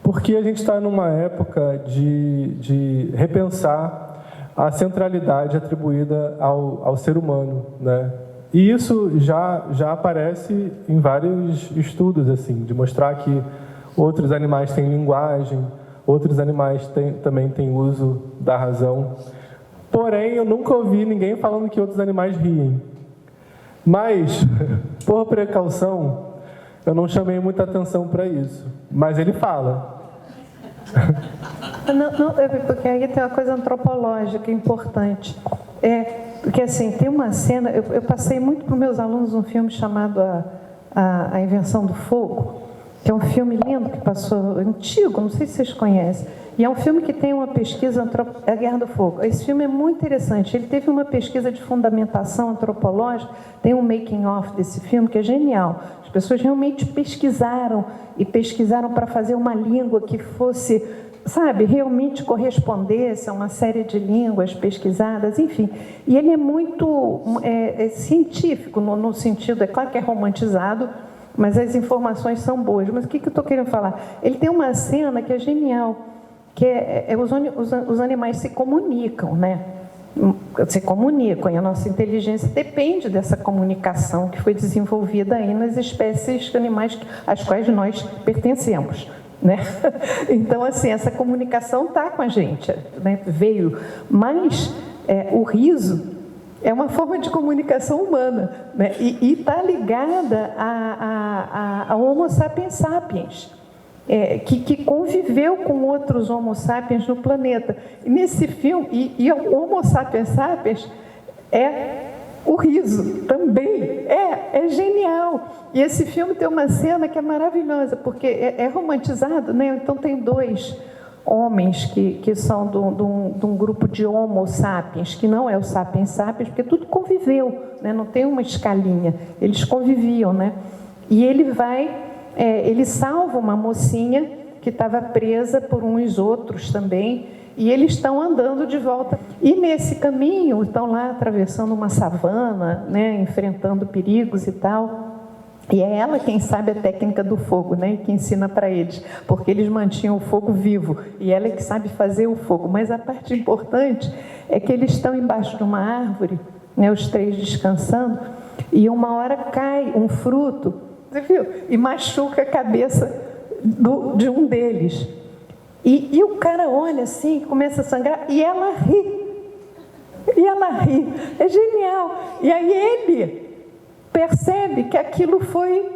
Porque a gente está numa época de repensar a centralidade atribuída ao ser humano, né? E isso já aparece em vários estudos, assim, de mostrar que outros animais têm linguagem, outros animais também têm uso da razão. Porém, eu nunca ouvi ninguém falando que outros animais riem. Mas, por precaução, eu não chamei muita atenção para isso. Mas ele fala. Porque aí tem uma coisa antropológica importante. Porque, assim, tem uma cena... Eu passei muito para os meus alunos um filme chamado A Invenção do Fogo, que é um filme lindo que passou, antigo, não sei se vocês conhecem. E é um filme que tem uma pesquisa, a Guerra do Fogo. Esse filme é muito interessante. Ele teve uma pesquisa de fundamentação antropológica, tem um making-of desse filme que é genial. As pessoas realmente pesquisaram para fazer uma língua que fosse, sabe, realmente correspondesse a uma série de línguas pesquisadas, enfim. E ele é muito científico, no sentido, é claro que é romantizado, mas as informações são boas. Mas o que eu estou querendo falar? Ele tem uma cena que é genial, que os animais se comunicam, né? Se comunicam, e a nossa inteligência depende dessa comunicação que foi desenvolvida aí nas espécies animais às quais nós pertencemos, né? Então, assim, essa comunicação está com a gente, né? Veio, mas o riso é uma forma de comunicação humana, né? E está ligada a Homo sapiens sapiens, que conviveu com outros Homo sapiens no planeta. E nesse filme, e o Homo sapiens sapiens é o riso também, é genial. E esse filme tem uma cena que é maravilhosa, porque é romantizado, né? Então tem dois homens que são de um grupo de Homo sapiens, que não é o sapiens sapiens, porque tudo conviveu, né? Não tem uma escalinha, eles conviviam, né? E ele salva uma mocinha que estava presa por uns outros também, e eles estão andando de volta. E nesse caminho, estão lá atravessando uma savana, né? Enfrentando perigos e tal. E é ela quem sabe a técnica do fogo, né? E que ensina para eles, porque eles mantinham o fogo vivo, e ela é que sabe fazer o fogo. Mas a parte importante é que eles estão embaixo de uma árvore, né? Os três descansando, e uma hora cai um fruto, você viu? E machuca a cabeça de um deles. E o cara olha assim, começa a sangrar, e ela ri. É genial. E aí ele percebe que aquilo foi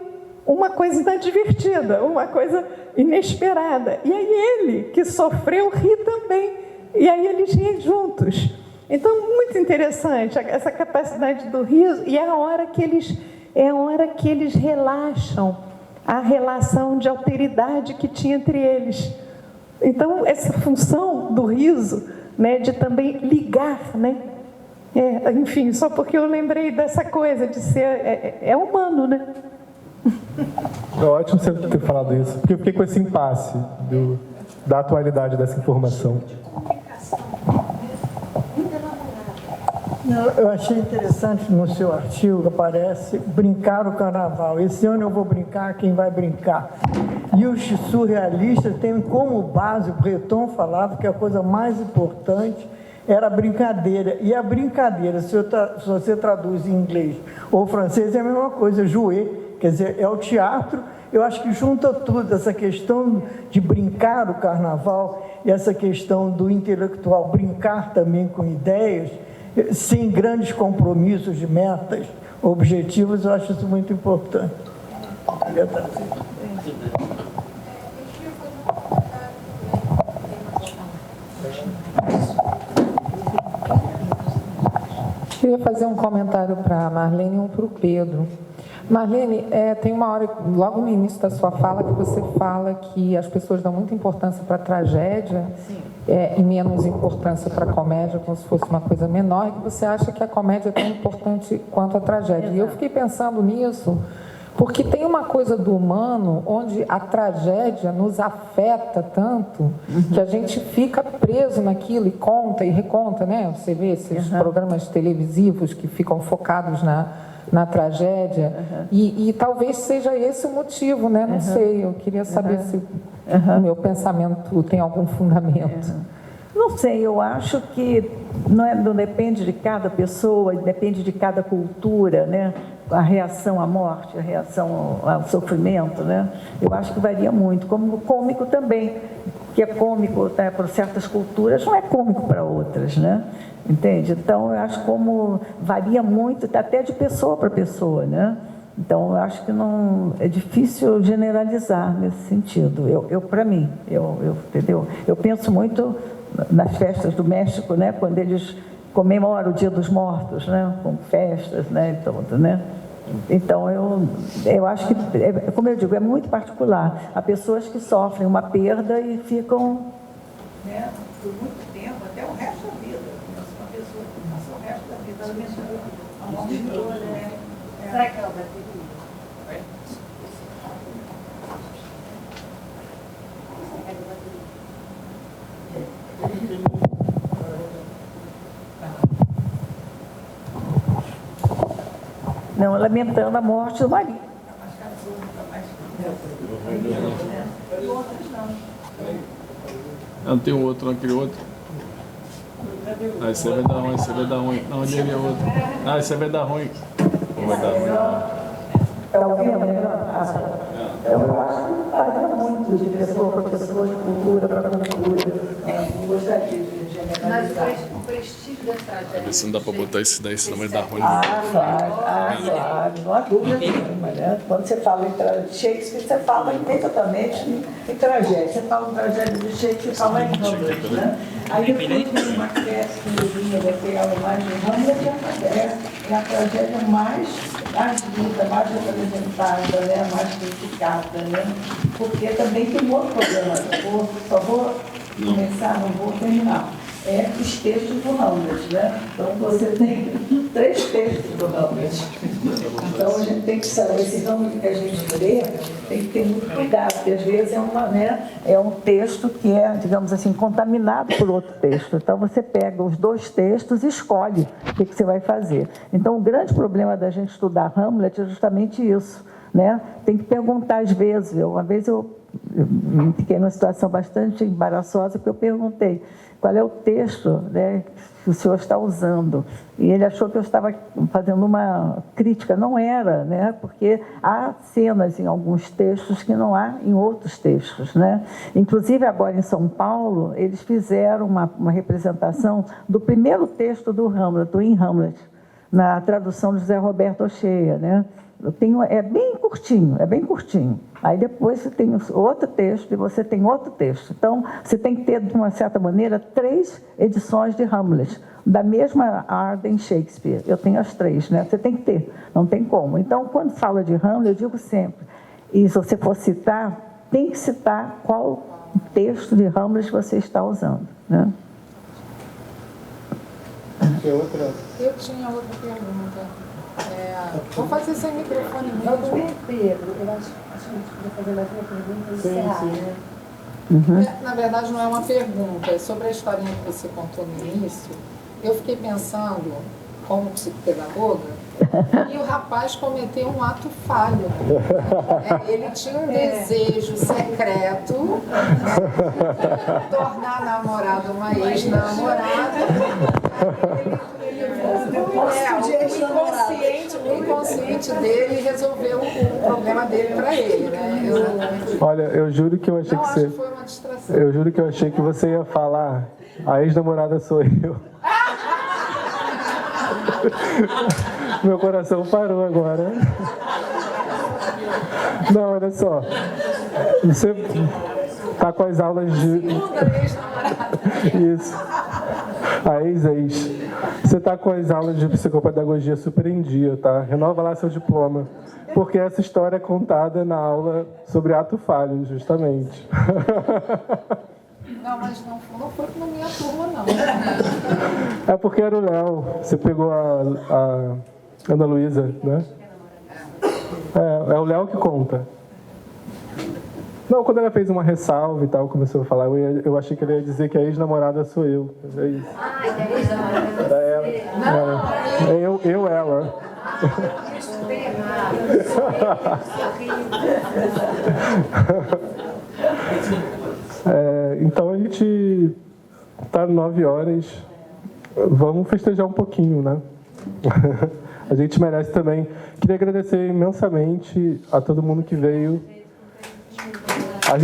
uma coisa inadvertida, uma coisa inesperada. E aí ele, que sofreu, ri também. E aí eles riem juntos. Então, muito interessante essa capacidade do riso. E é a hora que eles relaxam a relação de alteridade que tinha entre eles. Então, essa função do riso, né, de também ligar, né? Enfim, só porque eu lembrei dessa coisa de ser... É humano, né? É ótimo você ter falado isso, porque eu fiquei com esse impasse da atualidade dessa informação. Eu achei interessante no seu artigo que aparece brincar o carnaval. Esse ano eu vou brincar, quem vai brincar? E os surrealistas têm como base, o Breton falava que a coisa mais importante era brincadeira. E a brincadeira, se você traduz em inglês ou francês, é a mesma coisa, jouer, quer dizer, é o teatro. Eu acho que junta tudo, essa questão de brincar o carnaval e essa questão do intelectual brincar também com ideias, sem grandes compromissos de metas, objetivos, eu acho isso muito importante. Eu queria fazer um comentário para a Marlene e um para o Pedro. Marlene, tem uma hora, logo no início da sua fala, que você fala que as pessoas dão muita importância para a tragédia e menos importância para a comédia, como se fosse uma coisa menor, e que você acha que a comédia é tão importante quanto a tragédia. E eu fiquei pensando nisso, porque tem uma coisa do humano onde a tragédia nos afeta tanto que a gente fica preso naquilo e conta e reconta, né? Você vê esses programas televisivos que ficam focados na tragédia, e talvez seja esse o motivo, né? Não sei, eu queria saber se o meu pensamento tem algum fundamento. Não sei, eu acho que não depende de cada pessoa, depende de cada cultura, né? A reação à morte, a reação ao sofrimento, né? Eu acho que varia muito, como o cômico também, que é cômico, né, para certas culturas, não é cômico para outras, né? Entende? Então, eu acho como varia muito, até de pessoa para pessoa, né? Então, eu acho que não é difícil generalizar nesse sentido. Para mim, entendeu? Eu penso muito nas festas do México, né? Quando eles comemoram o Dia dos Mortos, né? Com festas, né? Então, eu acho que, como eu digo, é muito particular. Há pessoas que sofrem uma perda e ficam, né, por muito tempo, até o resto da vida. Uma pessoa que passa o resto da vida, ela mencionou a morte toda, né? Será que ela vai ter isso? Não, lamentando a morte do marido. Não tem o outro, aquele outro. Ah, esse vai dar ruim, esse vai dar ruim. Não, onde ele é outro? Ah, esse vai dar ruim. Não vai dar ruim. Eu acho que varia muito de pessoa para pessoa, de cultura para cultura. Não gostaria de generalizar. O prestígio da tragédia. Ver se não dá para botar esse daí, senão vai dar ruim. Claro, não há dúvida nenhuma, né? Quando você fala em Shakespeare, você fala imediatamente em tragédia. Você fala em tragédia de Shakespeare, você fala em Hamlet, né? Aí depois tem uma peça daquela mais de Hamlet, é a tragédia mais lida, mais representada, né? Mais criticada, né? Porque também tem um outro problema. Só vou começar, não vou terminar. É os textos do Hamlet, né? Então você tem 3 textos do Hamlet. Então a gente tem que saber, esse Hamlet que a gente lê, tem que ter muito cuidado, porque às vezes é um texto que é, digamos assim, contaminado por outro texto. Então você pega os 2 textos e escolhe o que você vai fazer. Então o grande problema da gente estudar Hamlet é justamente isso, né? Tem que perguntar às vezes. Uma vez eu fiquei numa situação bastante embaraçosa, porque eu perguntei qual é o texto, né, que o senhor está usando. E ele achou que eu estava fazendo uma crítica. Não era, né, porque há cenas em alguns textos que não há em outros textos, né? Inclusive, agora em São Paulo, eles fizeram uma representação do primeiro texto do Hamlet, do In Hamlet, na tradução de José Roberto Ocheia, né? É bem curtinho. Aí depois você tem outro texto e você tem outro texto. Então, você tem que ter, de uma certa maneira, 3 edições de Hamlet, da mesma Arden Shakespeare. Eu tenho as 3, né? Você tem que ter, não tem como. Então, quando fala de Hamlet, eu digo sempre, e se você for citar, tem que citar qual texto de Hamlet você está usando, né? Eu tinha outra pergunta. Vou fazer sem microfone mesmo. Pedro, eu acho que a gente podia fazer mais uma pergunta e encerrar, né? Na verdade, não é uma pergunta, é sobre a historinha que você contou no início. Eu fiquei pensando, como psicopedagoga, E o rapaz cometeu um ato falho. Ele tinha um desejo secreto de tornar a namorada uma ex-namorada. O inconsciente dele resolveu o problema dele para ele, né? Olha, eu juro que eu achei que você... Foi uma distração. Eu juro que eu achei que você ia falar, a ex-namorada sou eu. Meu coração parou agora. Não, olha só. Você tá com as aulas de... Isso. A ex-ex. Você tá com as aulas de psicopedagogia super em dia, tá? Renova lá seu diploma. Porque essa história é contada na aula sobre ato falho, justamente. Não, mas não foi na minha turma, não. É porque era o Léo. Você pegou a Ana Luísa, né? É o Léo que conta. Não, quando ela fez uma ressalva e tal, começou a falar, eu achei que ele ia dizer que a ex-namorada sou eu. É isso. Ah, que a ex-namorada É eu, ela. Então a gente tá 9 horas. Vamos festejar um pouquinho, né? A gente merece também. Queria agradecer imensamente a todo mundo que veio. A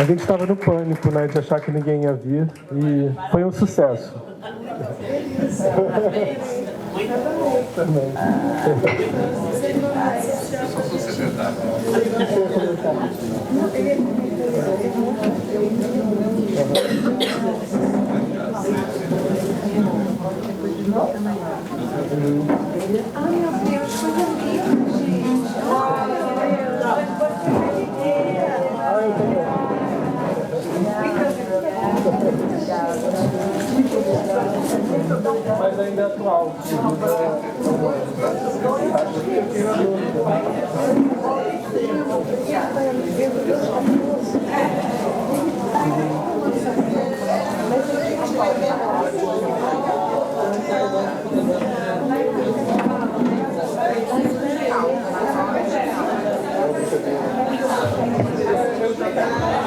gente estava no pânico, né, de achar que ninguém ia vir, e foi um sucesso. Ai, meu Deus, coisa linda, Mas ainda é atual.